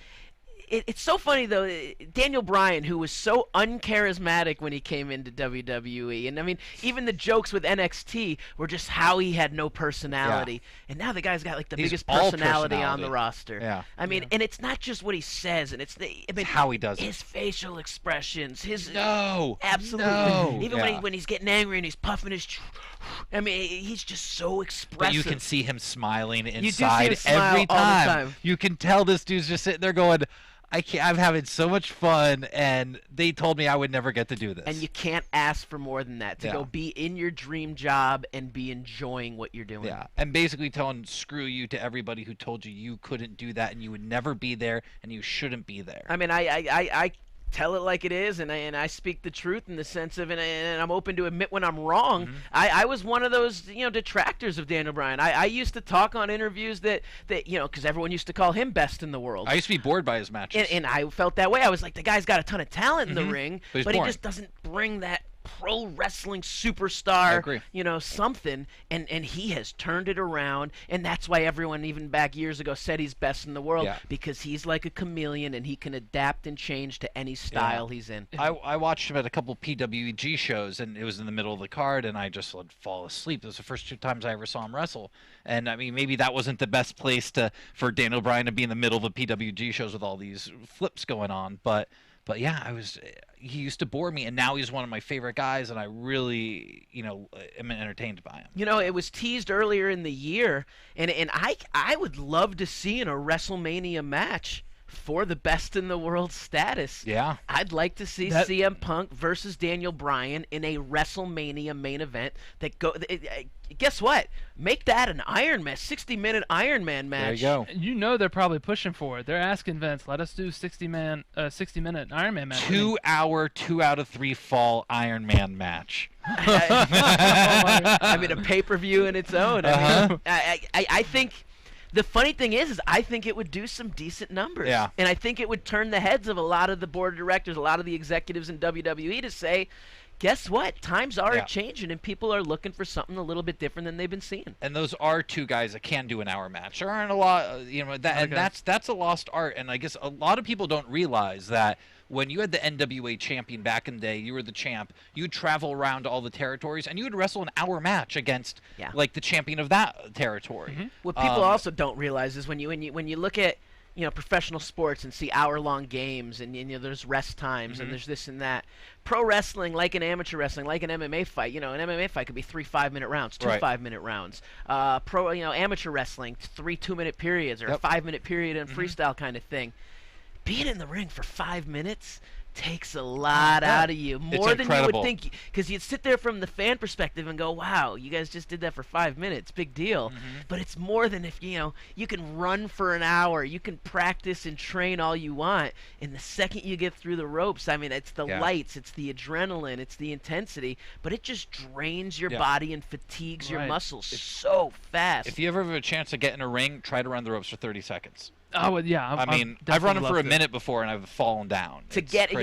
S3: it's so funny, though. Daniel Bryan, who was so uncharismatic when he came into WWE, and I mean, even the jokes with NXT were just how he had no personality. Yeah. And now the guy's got like the biggest personality on the roster.
S4: Yeah.
S3: I mean, and it's not just what he says, and it's
S4: how he does
S3: his facial expressions, his
S4: absolutely
S3: even when he's getting angry and he's puffing his. I mean, he's just so expressive.
S4: But you can see him smiling inside
S3: you do see him smile
S4: every time.
S3: All the time.
S4: You can tell this dude's just sitting there going, I'm having so much fun, and they told me I would never get to do this.
S3: And you can't ask for more than that, to go be in your dream job and be enjoying what you're doing.
S4: Yeah, and basically telling screw you to everybody who told you couldn't do that and you would never be there and you shouldn't be there.
S3: I mean, I tell it like it is, and I speak the truth in the sense of, and I'm open to admit when I'm wrong. I was one of those detractors of Daniel Bryan. I used to talk on interviews that because everyone used to call him best in the world.
S4: I used to be bored by his matches,
S3: and I felt that way. I was like, the guy's got a ton of talent in the ring, but he
S4: boring.
S3: just doesn't bring that pro wrestling superstar, something, and he has turned it around, and that's why everyone even back years ago said he's best in the world, because he's like a chameleon and he can adapt and change to any style he's in.
S4: I watched him at a couple PWG shows, and it was in the middle of the card, and I just would fall asleep. It was the first 2 times I ever saw him wrestle, and I mean, maybe that wasn't the best place for Daniel Bryan to be in the middle of the PWG shows with all these flips going on, but yeah, he used to bore me, and now he's one of my favorite guys, and I really, am entertained by him.
S3: It was teased earlier in the year, and I would love to see in a WrestleMania match for the best in the world status.
S4: Yeah.
S3: I'd like to see CM Punk versus Daniel Bryan in a WrestleMania main event. Guess what? Make that an Iron Man, 60-minute Iron Man match.
S4: There you go.
S5: You know they're probably pushing for it. They're asking Vince, let us do 60-minute Iron Man match.
S4: 2-hour, 2 out of 3 fall Iron Man match.
S3: I mean, a pay-per-view in its own. I think the funny thing is I think it would do some decent numbers.
S4: Yeah.
S3: And I think it would turn the heads of a lot of the board of directors, a lot of the executives in WWE to say, guess what? Times are changing, and people are looking for something a little bit different than they've been seeing.
S4: And those are two guys that can do an hour match. There aren't a lot, that's a lost art. And I guess a lot of people don't realize that when you had the NWA champion back in the day, you were the champ. You'd travel around to all the territories, and you would wrestle an hour match against like the champion of that territory.
S3: Mm-hmm. What people also don't realize is when you look at professional sports and see hour-long games and there's rest times and there's this and that. Pro wrestling, like an amateur wrestling, like an MMA fight, an MMA fight could be 3 5-minute rounds, 2 5-minute rounds. Amateur wrestling, 3 2-minute periods or a 5-minute period in freestyle kind of thing. Being in the ring for 5 minutes takes a lot out of you, more than you would think, because you'd sit there from the fan perspective and go, wow, you guys just did that for 5 minutes, big deal. But it's more than if you can run for an hour, you can practice and train all you want, and the second you get through the ropes, I mean, it's the lights, it's the adrenaline, it's the intensity, but it just drains your body and fatigues your muscles so fast.
S4: If you ever have a chance to get in a ring, try to run the ropes for 30 seconds.
S5: Oh, yeah.
S4: I've run them for a minute before, and I've fallen down.
S3: To get,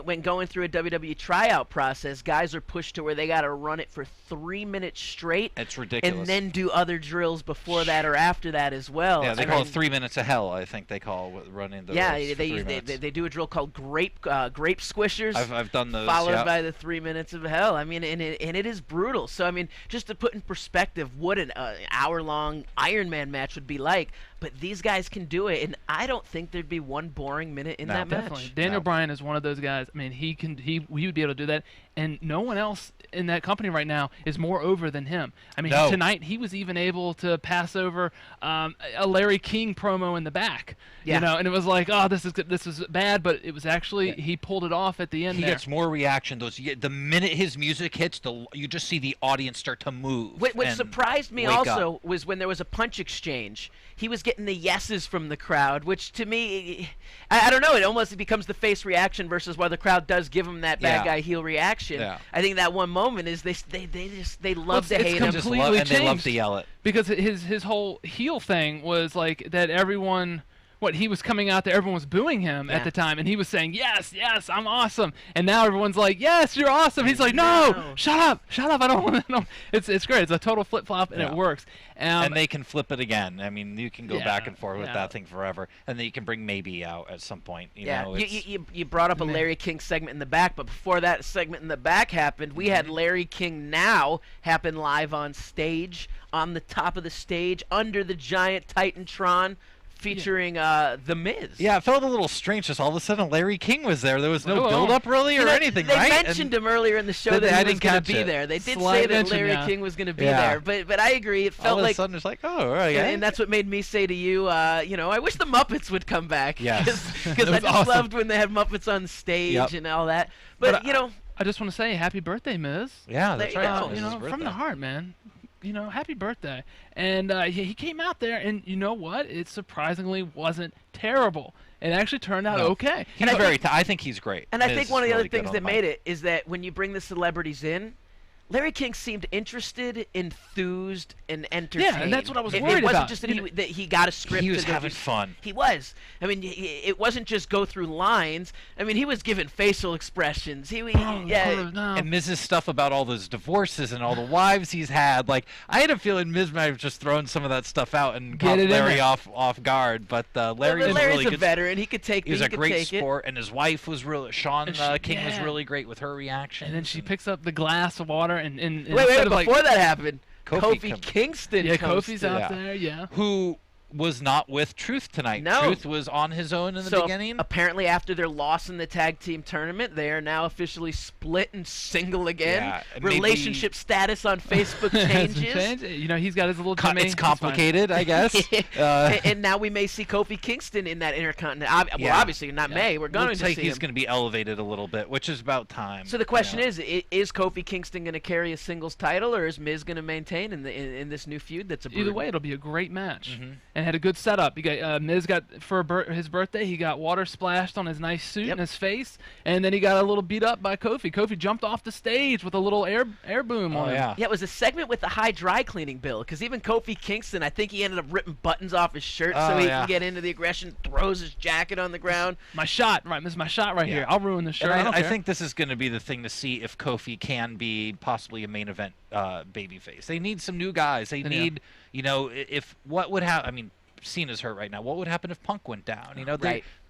S3: when going through a WWE tryout process, guys are pushed to where they got to run it for 3 minutes straight.
S4: It's ridiculous.
S3: And then do other drills before that or after that as well.
S4: Yeah, they call it 3 minutes of hell, I think they call running the ropes for 3 minutes.
S3: They do a drill called grape squishers.
S4: I've done those,
S3: followed by the 3 minutes of hell. I mean, and it is brutal. So, I mean, just to put in perspective what an hour-long Iron Man match would be like, but these guys can do it, and I don't think there'd be one boring minute in that match.
S5: Daniel Bryan is one of those guys. I mean, he would be able to do that, and no one else in that company right now is more over than him. I mean, tonight he was even able to pass over a Larry King promo in the back. And it was like, oh, this is bad, but it was actually he pulled it off at the end.
S4: He gets more reaction. The minute his music hits, you just see the audience start to move.
S3: What surprised me also was when there was a punch exchange. He was getting the yeses from the crowd, which to me, I don't know, it almost becomes the face reaction versus why the crowd does give him that bad guy heel reaction. I think that one moment is they love to hate him.
S4: And they love to yell it.
S5: Because his whole heel thing was like that everyone... he was coming out there, everyone was booing him at the time, and he was saying, yes, I'm awesome. And now everyone's like, yes, you're awesome. He's like, no, shut up, I don't want to know. It's great. It's a total flip-flop, and it works.
S4: And they can flip it again. I mean, you can go back and forth with that thing forever, and then you can bring maybe out at some point.
S3: You brought up a Larry King segment in the back, but before that segment in the back happened, we had Larry King Now happen live on stage, on the top of the stage, under the giant Titantron, featuring The Miz.
S4: Yeah, it felt a little strange. Just all of a sudden, Larry King was there. There was no build-up really or anything,
S3: they
S4: right?
S3: They mentioned him earlier in the show that he was going to be there. They did say that Larry King was going to be there, but I agree. It felt
S4: all
S3: like
S4: of a sudden it's like, oh, all right.
S3: And that's what made me say to you, I wish the Muppets would come back.
S4: Yes,
S3: because I just loved when they had Muppets on stage and all that. But
S5: I just want to say, happy birthday, Miz.
S4: Yeah, that's right.
S5: From the heart, man. Happy birthday. And he came out there, and you know what? It surprisingly wasn't terrible. It actually turned out okay.
S4: I think he's great.
S3: And I think one of the other things that made it is that when you bring the celebrities in, Larry King seemed interested, enthused, and entertained.
S5: Yeah, and that's what I was worried about.
S3: It wasn't just that he got a script.
S4: He was having fun.
S3: He was. I mean, it wasn't just go through lines. I mean, he was giving facial expressions.
S4: And Miz's stuff about all those divorces and all the wives he's had. Like, I had a feeling Miz might have just thrown some of that stuff out and caught Larry off guard. But Larry's really good.
S3: A veteran. He could take it.
S4: He was a great sport, and his wife was really. Sean King was really great with her reaction.
S5: And then she picks up the glass of water. And
S3: wait, before that happened, Kofi Kingston
S5: comes Kofi's out there,
S4: who was not with Truth tonight.
S3: No.
S4: Truth was on his own in the beginning.
S3: Apparently, after their loss in the tag team tournament, they are now officially split and single again.
S4: Yeah,
S3: Relationship status on Facebook changes.
S5: You know, he's got his little Jimmy.
S4: It's complicated, I guess.
S3: And now we may see Kofi Kingston in that Intercontinental. Well, obviously not May. We're going to see him.
S4: He's going to be elevated a little bit, which is about time.
S3: So the question is Kofi Kingston going to carry a singles title, or is Miz going to maintain in this new feud that's a
S5: Either way, it'll be a great match. And had a good setup. You got Miz got for his birthday. He got water splashed on his nice suit and his face, and then he got a little beat up by Kofi. Kofi jumped off the stage with a little air boom on him.
S3: Yeah, it was a segment with the high dry cleaning bill, because even Kofi Kingston, I think he ended up ripping buttons off his shirt so he can get into the aggression. Throws his jacket on the ground.
S5: My shot, right? This is my shot right here. I'll ruin the shirt.
S4: I think this is going to be the thing to see if Kofi can be possibly a main event babyface. They need some new guys. They need, if what would happen. I mean, Cena's hurt right now. What would happen if Punk went down?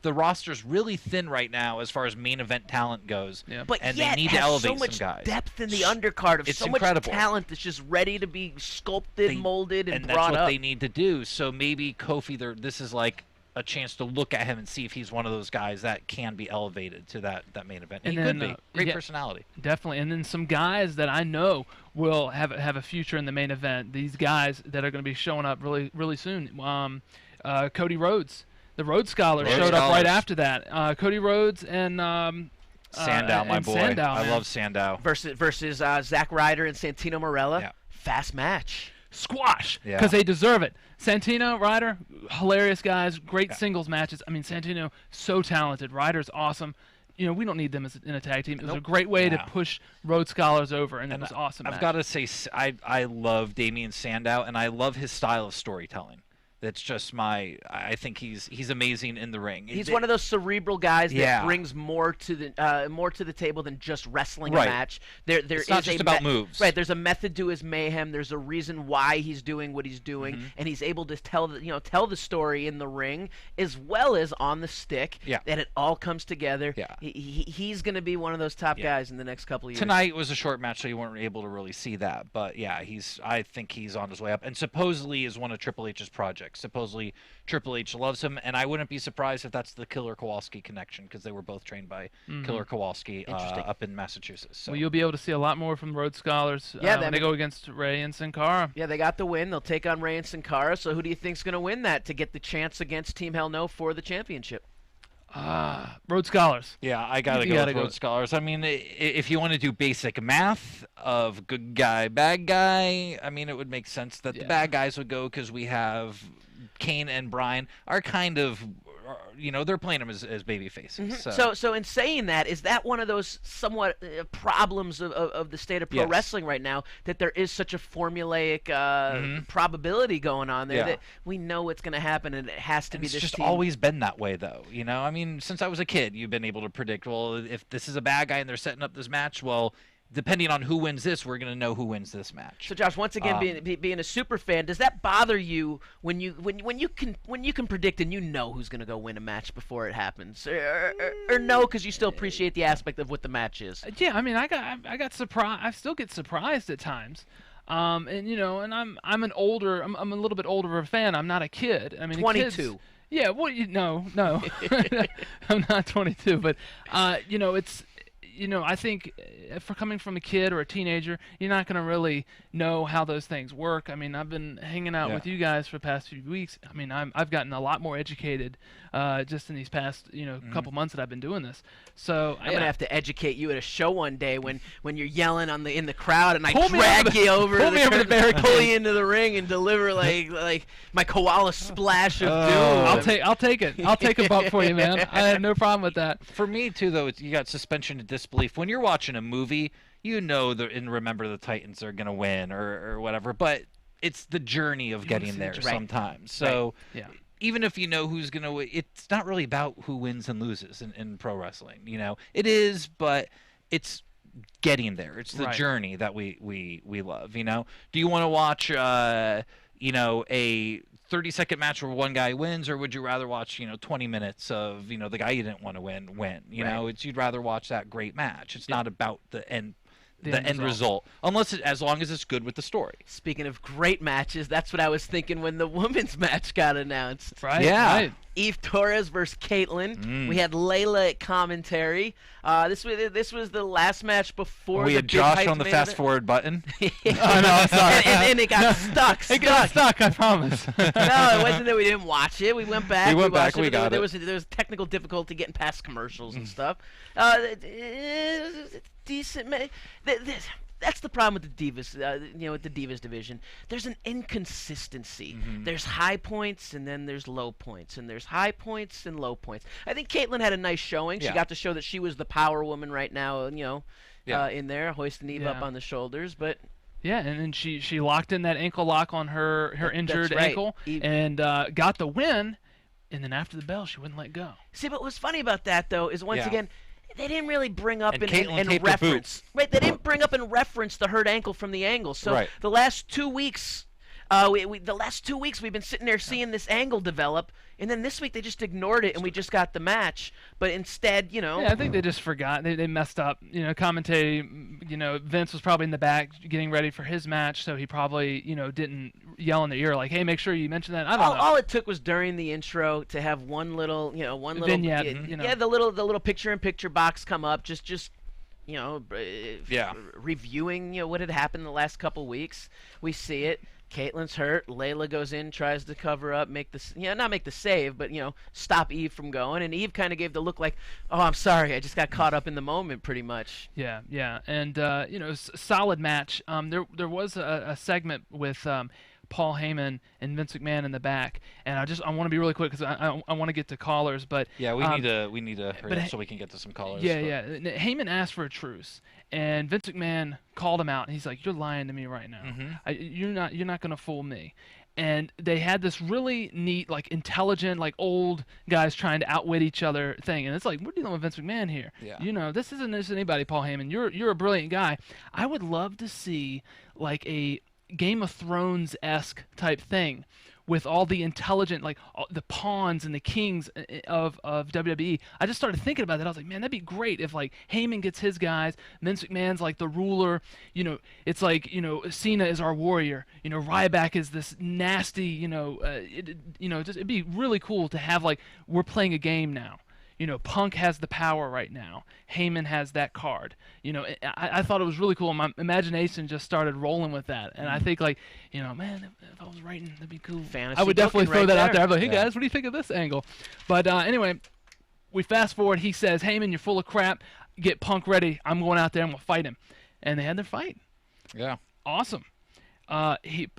S4: The roster's really thin right now as far as main event talent goes.
S3: Yeah. But
S4: and
S3: yet
S4: they need to elevate
S3: so much
S4: some guys.
S3: Depth in the undercard of so
S4: incredible.
S3: Much talent that's just ready to be sculpted, molded, and brought
S4: up. And that's what
S3: up.
S4: they need to do. So maybe Kofi, this is like a chance to look at him and see if he's one of those guys that can be elevated to that main event. And he could be. Great personality.
S5: Definitely. And then some guys that I know will have a future in the main event. These guys that are going to be showing up really, really soon. Cody Rhodes. The Rhodes Scholars showed up right after that. Cody Rhodes and
S4: Sandow, my boy.
S5: Sandow,
S4: I love Sandow.
S3: Versus Zack Ryder and Santino Marella. Yeah. Fast match.
S5: Squash. Because they deserve it. Santino, Ryder, hilarious guys. Great singles matches. I mean, Santino, so talented. Ryder's awesome. We don't need them in a tag team. It was a great way to push Rhodes Scholars over, and it was awesome.
S4: I've got to say, I love Damian Sandow, and I love his style of storytelling. That's just I think he's amazing in the ring.
S3: He's one of those cerebral guys that brings more to the table than just wrestling a match.
S4: It's not just about moves.
S3: Right. There's a method to his mayhem. There's a reason why he's doing what he's doing, and he's able to tell the story in the ring as well as on the stick.
S4: Yeah.
S3: That it all comes together. Yeah. He's going to be one of those top guys in the next couple of years.
S4: Tonight was a short match, so you weren't able to really see that. But yeah, I think he's on his way up, and supposedly is one of Triple H's projects. Supposedly Triple H loves him, and I wouldn't be surprised if that's the Killer Kowalski connection, because they were both trained by Killer Kowalski up in Massachusetts. So.
S5: Well, you'll be able to see a lot more from Rhodes Scholars when they go against Ray and Sin Cara.
S3: Yeah, they got the win. They'll take on Ray and Sin Cara. So who do you think's going to win that to get the chance against Team Hell No for the championship?
S5: Rhodes Scholars.
S4: Yeah, I gotta go with Rhodes Scholars. I mean, if you want to do basic math of good guy, bad guy, I mean, it would make sense that the bad guys would go, because we have Kane and Bryan are kind of, they're playing them as baby faces.
S3: So in saying that, is that one of those somewhat problems of the state of pro wrestling right now, that there is such a formulaic probability going on there that we know it's going to happen, and it has to be this team?
S4: It's just always been that way, though. I mean, since I was a kid, you've been able to predict, well, if this is a bad guy and they're setting up this match, well, depending on who wins this, we're going to know who wins this match.
S3: So, Josh, once again, being a super fan, does that bother you when you can predict and who's going to go win a match before it happens, or no? Because you still appreciate the aspect of what the match is.
S5: Yeah, I mean, I got surprised. I still get surprised at times. And I'm a little bit older of a fan. I'm not a kid. I mean,
S3: 22.
S5: Yeah, well, no, I'm not 22, but it's. I think for coming from a kid or a teenager, you're not going to really know how those things work. I mean, I've been hanging out with you guys for the past few weeks. I mean, I've gotten a lot more educated just in these past couple months that I've been doing this. So
S3: I'm gonna have to educate you at a show one day when you're yelling in the crowd, and I drag you over the barricade, pull you into the ring, and deliver like my koala splash of doom.
S5: I'll take it. I'll take a bump for you, man. I have no problem with that.
S4: For me too, though, you got suspension of disbelief when you're watching a movie. And remember the Titans are gonna win or whatever, but it's the journey of getting there sometimes. So.
S5: Yeah.
S4: Even if you know who's going to win, it's not really about who wins and loses in pro wrestling. It is, but it's getting there. It's the journey that we love. Do you want to watch, a 30-second match where one guy wins, or would you rather watch, 20 minutes of, the guy you didn't want to win? You'd rather watch that great match. It's not about the the end result, as long as it's good with the story.
S3: Speaking of great matches, that's what I was thinking when the women's match got announced.
S5: Right.
S4: Yeah.
S5: Right.
S3: Eve Torres versus Caitlyn. We had Layla at commentary. This was the last match before
S4: we
S3: the
S4: had
S3: big
S4: Josh
S3: hype
S4: on the
S3: main
S4: fast
S3: event.
S4: forward button.
S5: Oh, no, sorry.
S3: and it got stuck.
S5: It got stuck, I promise.
S3: No, it wasn't that we didn't watch it. We went back.
S4: We went back,
S3: watched it,
S4: we
S3: but
S4: got
S3: there
S4: it.
S3: was technical difficulty getting past commercials and stuff. Decent. That's the problem with the Divas, with the Divas division. There's an inconsistency. There's high points and then there's low points, and there's high points and low points. I think Caitlyn had a nice showing. She got to show that she was the power woman right now, in there, hoisting Eve up on the shoulders, but...
S5: Yeah, and then she locked in that ankle lock on her injured ankle and got the win, and then after the bell, she wouldn't let go.
S3: See, but what's funny about that, though, is once again... They didn't really bring up in reference. Right, they didn't bring up in reference the hurt ankle from the angle. So the last 2 weeks, we've been sitting there seeing this angle develop, and then this week they just ignored it, and we just got the match. But instead,
S5: Yeah, I think they just forgot. They messed up. Commentating, Vince was probably in the back getting ready for his match, so he probably, didn't yell in the ear like, "Hey, make sure you mention that." I don't know.
S3: All it took was during the intro to have one little
S5: vignette,
S3: the little picture-in-picture box come up, just reviewing what had happened the last couple weeks. We see it. Caitlyn's hurt. Layla goes in, tries to cover up, not make the save, but stop Eve from going. And Eve kind of gave the look like, "Oh, I'm sorry, I just got caught up in the moment," pretty much.
S5: Yeah, and solid match. There was a segment with Paul Heyman and Vince McMahon in the back, and I want to be really quick because I want to get to callers, but
S4: yeah, we need to hurry up so we can get to some callers.
S5: Yeah. Heyman asked for a truce, and Vince McMahon called him out, and he's like, "You're lying to me right now. You're not gonna fool me." And they had this really neat, like intelligent, like old guys trying to outwit each other thing, and it's like, we're dealing with Vince McMahon here.
S4: Yeah.
S5: This isn't just anybody, Paul Heyman. You're a brilliant guy. I would love to see like a Game of Thrones-esque type thing with all the intelligent, like the pawns and the kings of WWE. I just started thinking about that. I was like, man, that'd be great if like Heyman gets his guys, Vince McMahon's like the ruler. It's like Cena is our warrior. Ryback is this nasty. It'd be really cool to have like we're playing a game now. Punk has the power right now. Heyman has that card. I thought it was really cool. My imagination just started rolling with that. And I think, like, man, if I was writing, that'd be cool.
S3: Fantasy
S5: I would definitely throw that out there. I'd be like, hey,
S4: Yeah.
S5: guys, what do you think of this angle? But anyway, we fast forward. He says, Heyman, you're full of crap. Get Punk ready. I'm going out there and we'll fight him. And they had their fight.
S4: Yeah.
S5: Awesome.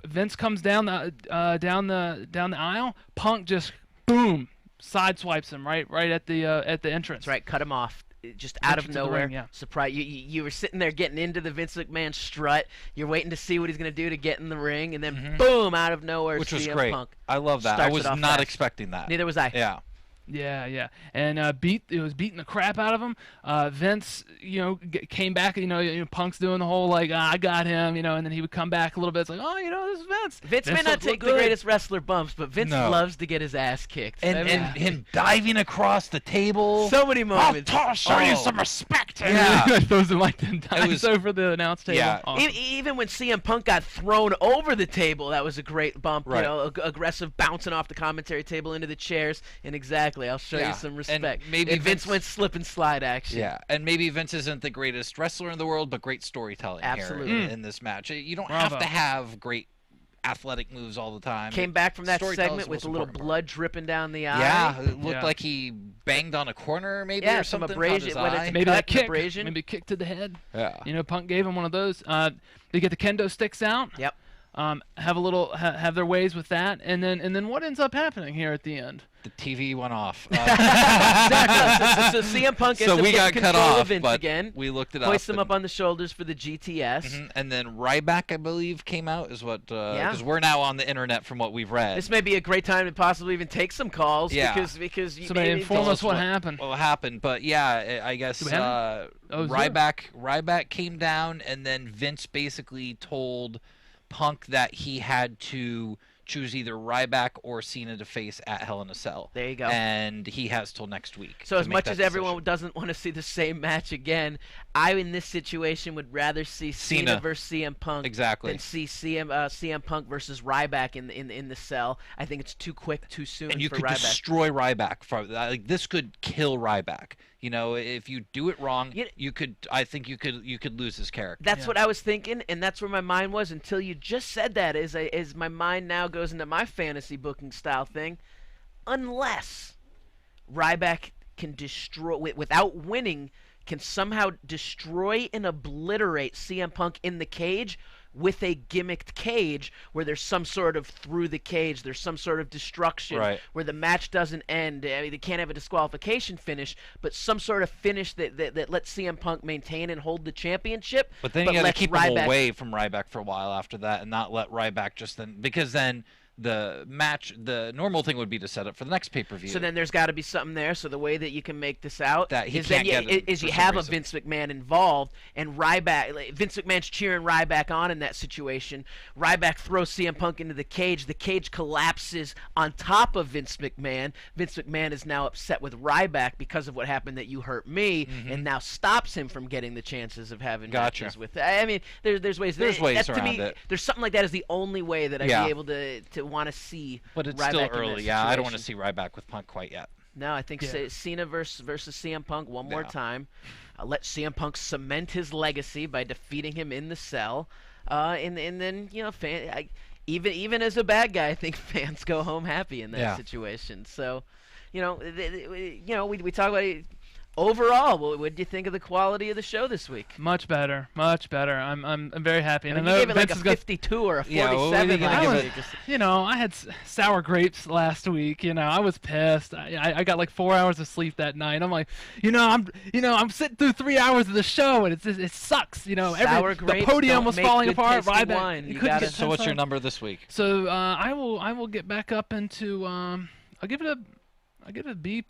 S5: Vince comes down the aisle. Punk just, boom, sideswipes him right at the entrance.
S3: That's right, cut him off. Just out of nowhere.
S5: Ring, yeah.
S3: Surprise! You were sitting there getting into the Vince McMahon strut. You're waiting to see what he's going to do to get in the ring, and then boom, out of nowhere,
S4: Which was
S3: CM
S4: great.
S3: Punk
S4: I love that. I was not
S3: fast.
S4: expecting that.
S3: Neither was I.
S5: Yeah. And it was beating the crap out of him. Vince, came back. Punk's doing the whole like, I got him. And then he would come back a little bit. It's like, oh, this is Vince.
S3: Vince may not take the greatest wrestler bumps, but Vince loves to get his ass kicked.
S4: And him diving across the table.
S3: So many moments.
S4: I'll show you some respect.
S5: Yeah. Those are like the dives over the announce table.
S4: Yeah.
S5: Awesome.
S3: Even when CM Punk got thrown over the table, that was a great bump.
S4: Right.
S3: Aggressive bouncing off the commentary table into the chairs. And exactly, I'll show you some respect.
S4: And maybe
S3: Vince went slip and slide action.
S4: Yeah, and maybe Vince isn't the greatest wrestler in the world, but great storytelling
S3: Absolutely.
S4: here in this match. You don't
S5: Bravo.
S4: have to have great athletic moves all the time.
S3: Came back from that
S4: Storytelling's
S3: segment with
S4: the
S3: a
S4: most
S3: little
S4: important
S3: blood dripping down the eye.
S4: Yeah, it looked like he banged on a corner maybe or
S3: some
S4: something.
S3: abrasion.
S4: Caught his eye.
S5: Maybe
S3: cut,
S5: that kick.
S3: abrasion.
S5: Maybe a kick to the head.
S4: Yeah.
S5: Punk gave him one of those. They get the kendo sticks out.
S3: Yep.
S5: Have their ways with that, and then what ends up happening here at the end?
S4: The TV went off.
S3: Exactly. So CM Punk ends
S4: So
S3: up
S4: we got
S3: getting
S4: cut
S3: control
S4: off,
S3: of Vince
S4: but
S3: again.
S4: we looked it up.
S3: Hoists him up on the shoulders for the GTS.
S4: And then Ryback, I believe, came out is what because we're now on the internet from what we've read.
S3: This may be a great time to possibly even take some calls.
S4: Yeah.
S3: Because
S5: Somebody inform us what happened.
S4: What happened? But yeah, I guess Ryback came down, and then Vince basically told Punk that he had to choose either Ryback or Cena to face at Hell in a Cell.
S3: There you go.
S4: And he has till next week.
S3: So as much as everyone doesn't want to see the same match again, I, in this situation, would rather see Cena versus CM Punk than see CM Punk versus Ryback in the cell. I think it's too quick, too soon for Ryback.
S4: And you could destroy Ryback. Like, this could kill Ryback. You know, if you do it wrong, I think you could lose his character.
S3: That's what I was thinking, and that's where my mind was until you just said that. As my mind now goes into my fantasy booking style thing, unless Ryback can destroy without winning, can somehow destroy and obliterate CM Punk in the cage with a gimmicked cage where there's some sort of through the cage, there's some sort of destruction where the match doesn't end. I mean, they can't have a disqualification finish, but some sort of finish that lets CM Punk maintain and hold the championship.
S4: But then you got to keep him away from Ryback for a while after that and not let Ryback just then, because then the normal thing would be to set up for the next pay-per-view.
S3: So then there's got to be something there. So the way that you can make this out
S4: is
S3: you have a Vince McMahon involved, and Vince McMahon's cheering Ryback on in that situation. Ryback throws CM Punk into the cage. The cage collapses on top of Vince McMahon. Vince McMahon is now upset with Ryback because of what happened, that you hurt me, and now stops him from getting the chances of having matches with. I mean, there's ways.
S4: There's ways around it.
S3: There's something like that is the only way that I'd be able to want to see.
S4: But it's
S3: Ryback
S4: still early. Yeah, I don't want to see Ryback with Punk quite yet.
S3: No, I think Cena versus CM Punk one more time. Let CM Punk cement his legacy by defeating him in the cell, and then even as a bad guy, I think fans go home happy in that situation. So, we talk about it. Overall, what do you think of the quality of the show this week?
S5: Much better, much better. I'm very happy.
S3: And you gave it like a 52 or a 47.
S5: I had sour grapes last week. I was pissed. I got like 4 hours of sleep that night. I'm like, I'm sitting through 3 hours of the show and it sucks. The podium was falling apart. Ryback.
S4: So what's your number this week?
S5: So I will get back up into I'll give it a B+.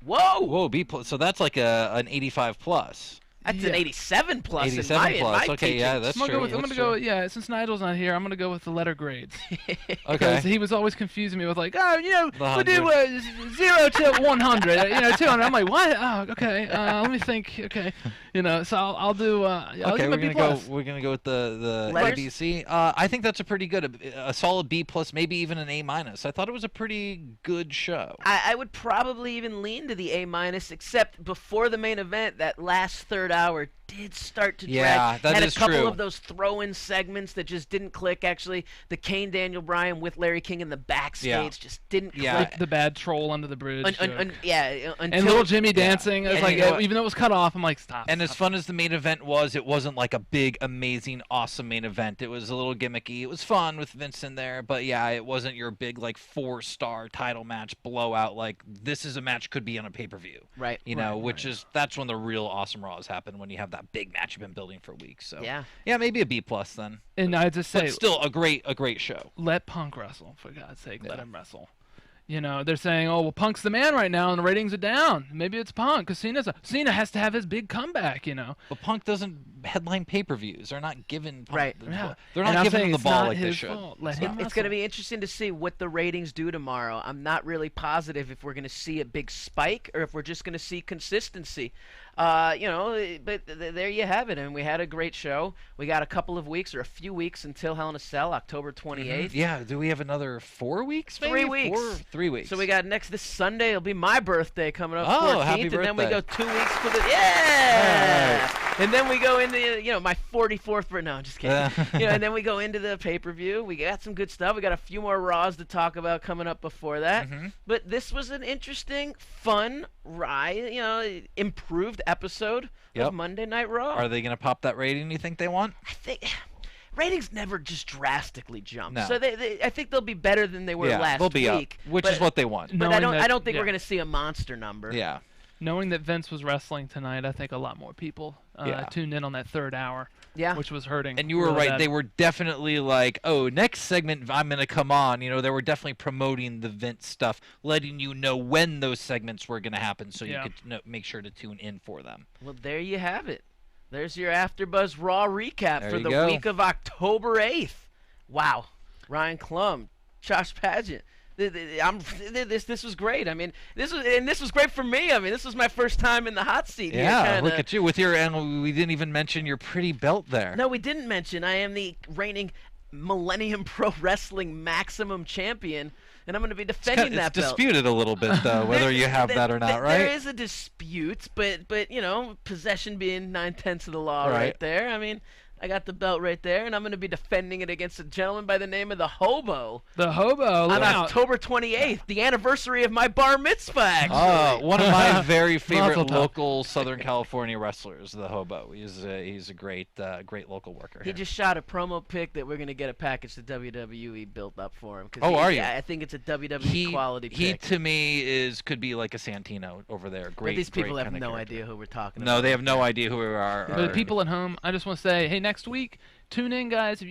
S3: Whoa,
S4: B+. So that's like an 85 plus.
S3: That's an 87 plus.
S4: 87 plus. Okay, yeah, that's true.
S5: I'm gonna go. Yeah, since Nigel's not here, I'm gonna go with the letter grades.
S4: Okay.
S5: Because he was always confusing me with like, we do 0 to 100. 200. I'm like, what? Oh, okay. Let me think. Okay. So I'll do. I'll give him a B+.
S4: We're gonna go with the ABC. I think that's a pretty good, a solid B+, maybe even an A-. I thought it was a pretty good show.
S3: I would probably even lean to the A-, except before the main event, that last third hour did start to drag.
S4: Yeah, that
S3: had
S4: is
S3: a couple
S4: true.
S3: of those throw-in segments that just didn't click. Actually, the Kane Daniel Bryan with Larry King in the backstage just didn't click.
S5: Like the bad troll under the bridge.
S3: And
S5: little Jimmy dancing. It's like even though it was cut off, I'm like, stop.
S4: And as fun as the main event was, it wasn't like a big, amazing, awesome main event. It was a little gimmicky. It was fun with Vince in there, but it wasn't your big like 4-star title match blowout. Like this is a match could be on a pay-per-view,
S3: right?
S4: That's when the real awesome Raws happen, when you have that big match you've been building for weeks. So maybe a B+ then.
S5: And I just say,
S4: but still a great show.
S5: Let Punk wrestle, for God's sake. Let him wrestle. They're saying, oh, well, Punk's the man right now, and the ratings are down. Maybe it's Punk, because Cena has to have his big comeback, But
S4: Punk doesn't headline pay-per-views. They're not giving Punk
S5: They're
S4: not giving him the ball like they should.
S3: It's going to be interesting to see what the ratings do tomorrow. I'm not really positive if we're going to see a big spike or if we're just going to see consistency. But there you have it. And we had a great show. We got a couple of weeks or a few weeks until Hell in a Cell, October 28th.
S4: Mm-hmm. Yeah. Do we have another 4 weeks? Maybe?
S3: 3 weeks.
S4: 3 weeks.
S3: So we got this Sunday. It'll be my birthday coming up. 14th,
S4: happy birthday.
S3: And then we go 2 weeks for the right. And then we go into my 44th. No, I'm just kidding. And then we go into the pay-per-view. We got some good stuff. We got a few more Raws to talk about coming up before that. Mm-hmm. But this was an interesting, fun ride. Improved episode of Monday Night Raw.
S4: Are they going to pop that rating you think they want?
S3: I think ratings never just drastically jump.
S4: No.
S3: So I think they'll be better than they were last
S4: they'll be
S3: week.
S4: Up, which is what they want.
S3: But I don't think we're going to see a monster number.
S4: Yeah.
S5: Knowing that Vince was wrestling tonight, I think a lot more people tuned in on that third hour.
S3: Yeah.
S5: Which was hurting.
S4: And you were right. They were definitely like, next segment I'm going to come on. They were definitely promoting the Vince stuff, letting you know when those segments were going to happen so you could make sure to tune in for them.
S3: Well, there you have it. There's your AfterBuzz Raw recap for the week of October 8th. Wow. Ryan Klum, Josh Paget. This was great. I mean, this was great for me. I mean, this was my first time in the hot seat.
S4: Yeah,
S3: here,
S4: look at you with your, and we didn't even mention your pretty belt there.
S3: No, we didn't mention. I am the reigning Millennium Pro Wrestling Maximum Champion, and I'm going to be defending that belt.
S4: It's disputed a little bit, though, whether you have that or not, right?
S3: There is a dispute, but you know, possession being 9/10 of the law right there. I mean, I got the belt right there, and I'm going to be defending it against a gentleman by the name of the Hobo.
S5: The Hobo.
S3: On October 28th, the anniversary of my bar mitzvah, actually.
S4: One of my very favorite local Southern California wrestlers, the Hobo. He's a great local worker.
S3: He just shot a promo pic that we're going to get a package to WWE built up for him.
S4: Are you?
S3: Yeah, I think it's a WWE quality pic.
S4: He, to me, could be like a Santino over there. Great.
S3: But these people have no idea who we're talking about.
S4: No, they have no idea who we are.
S5: For the people at home, I just want to say, hey, next week, tune in, guys.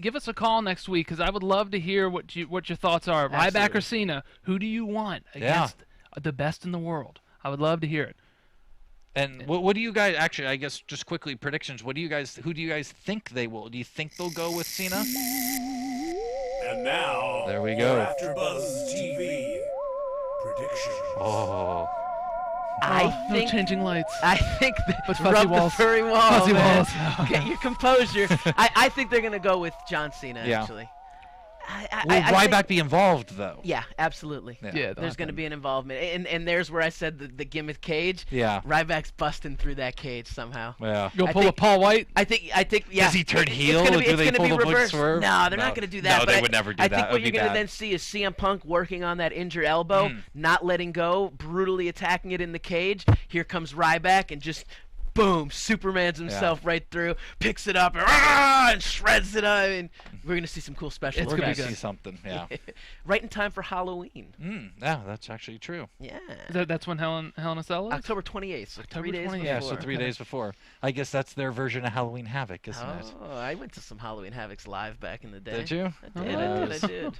S5: Give us a call next week, because I would love to hear what your thoughts are. Ryback or Cena, who do you want against the best in the world? I would love to hear it.
S4: And what do you guys, actually, I guess just quickly, predictions, who do you guys think they will? Do you think they'll go with Cena?
S1: And now,
S4: there we go.
S1: AfterBuzz TV predictions.
S4: Oh.
S3: I think
S5: changing lights.
S3: I think
S5: fuzzy walls.
S3: The furry walls.
S5: Fuzzy walls.
S3: Get your composure. I think they're gonna go with John Cena. Actually.
S4: Will Ryback be involved, though?
S3: Yeah, absolutely.
S5: Yeah,
S3: there's going to be an involvement. And there's where I said the gimmick cage.
S4: Yeah.
S3: Ryback's busting through that cage somehow.
S4: Yeah.
S5: You'll pull a Paul White?
S3: I think, yeah.
S4: Does he turn heel?
S3: Do
S4: they pull the big
S3: swerve? No, they're not going to do that.
S4: No, they would never do that.
S3: I think what you're going to then see is CM Punk working on that injured elbow, not letting go, brutally attacking it in the cage. Here comes Ryback and just... boom, Superman's himself right through, picks it up, and shreds it up. And we're going to see some cool special
S4: effects. We're going to see something, yeah.
S3: Right in time for Halloween.
S4: Yeah, that's actually true.
S3: Yeah.
S5: That's when Hell in a Cell is?
S3: October 28th, so 3 days before.
S4: Yeah, so 3 days before. I guess that's their version of Halloween Havoc, isn't it?
S3: Oh, I went to some Halloween Havocs live back in the day.
S4: Did you?
S3: I did.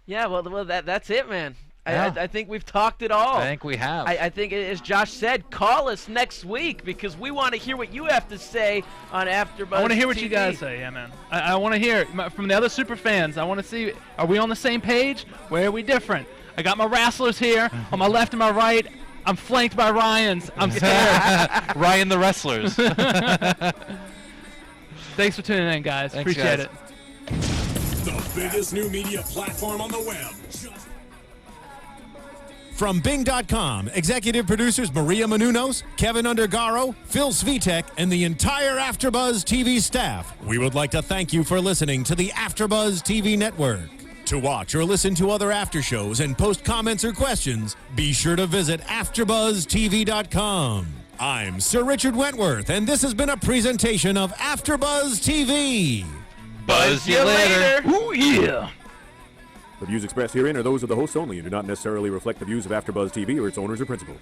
S3: Yeah, well, that's it, man. Yeah. I think we've talked it all.
S4: I think we have.
S3: I think, as Josh said, call us next week because we want to hear what you have to say on AfterBuzz.
S5: I want to hear what
S3: TV.
S5: you guys say, yeah, man. I want to hear from the other super fans. I want to see, are we on the same page? Where are we different? I got my wrestlers here on my left and my right. I'm flanked by Ryans. I'm scared.
S4: Ryan the Wrestlers.
S5: Thanks for tuning in, guys.
S4: Thanks,
S5: appreciate
S4: guys.
S5: it.
S1: The biggest new media platform on the web. From Bing.com, executive producers Maria Menounos, Kevin Undergaro, Phil Svitek, and the entire AfterBuzz TV staff, we would like to thank you for listening to the AfterBuzz TV network. To watch or listen to other after shows and post comments or questions, be sure to visit AfterBuzzTV.com. I'm Sir Richard Wentworth, and this has been a presentation of AfterBuzz TV.
S4: Buzz you later.
S5: Ooh, yeah.
S6: The views expressed herein are those of the hosts only and do not necessarily reflect the views of AfterBuzz TV or its owners or principals.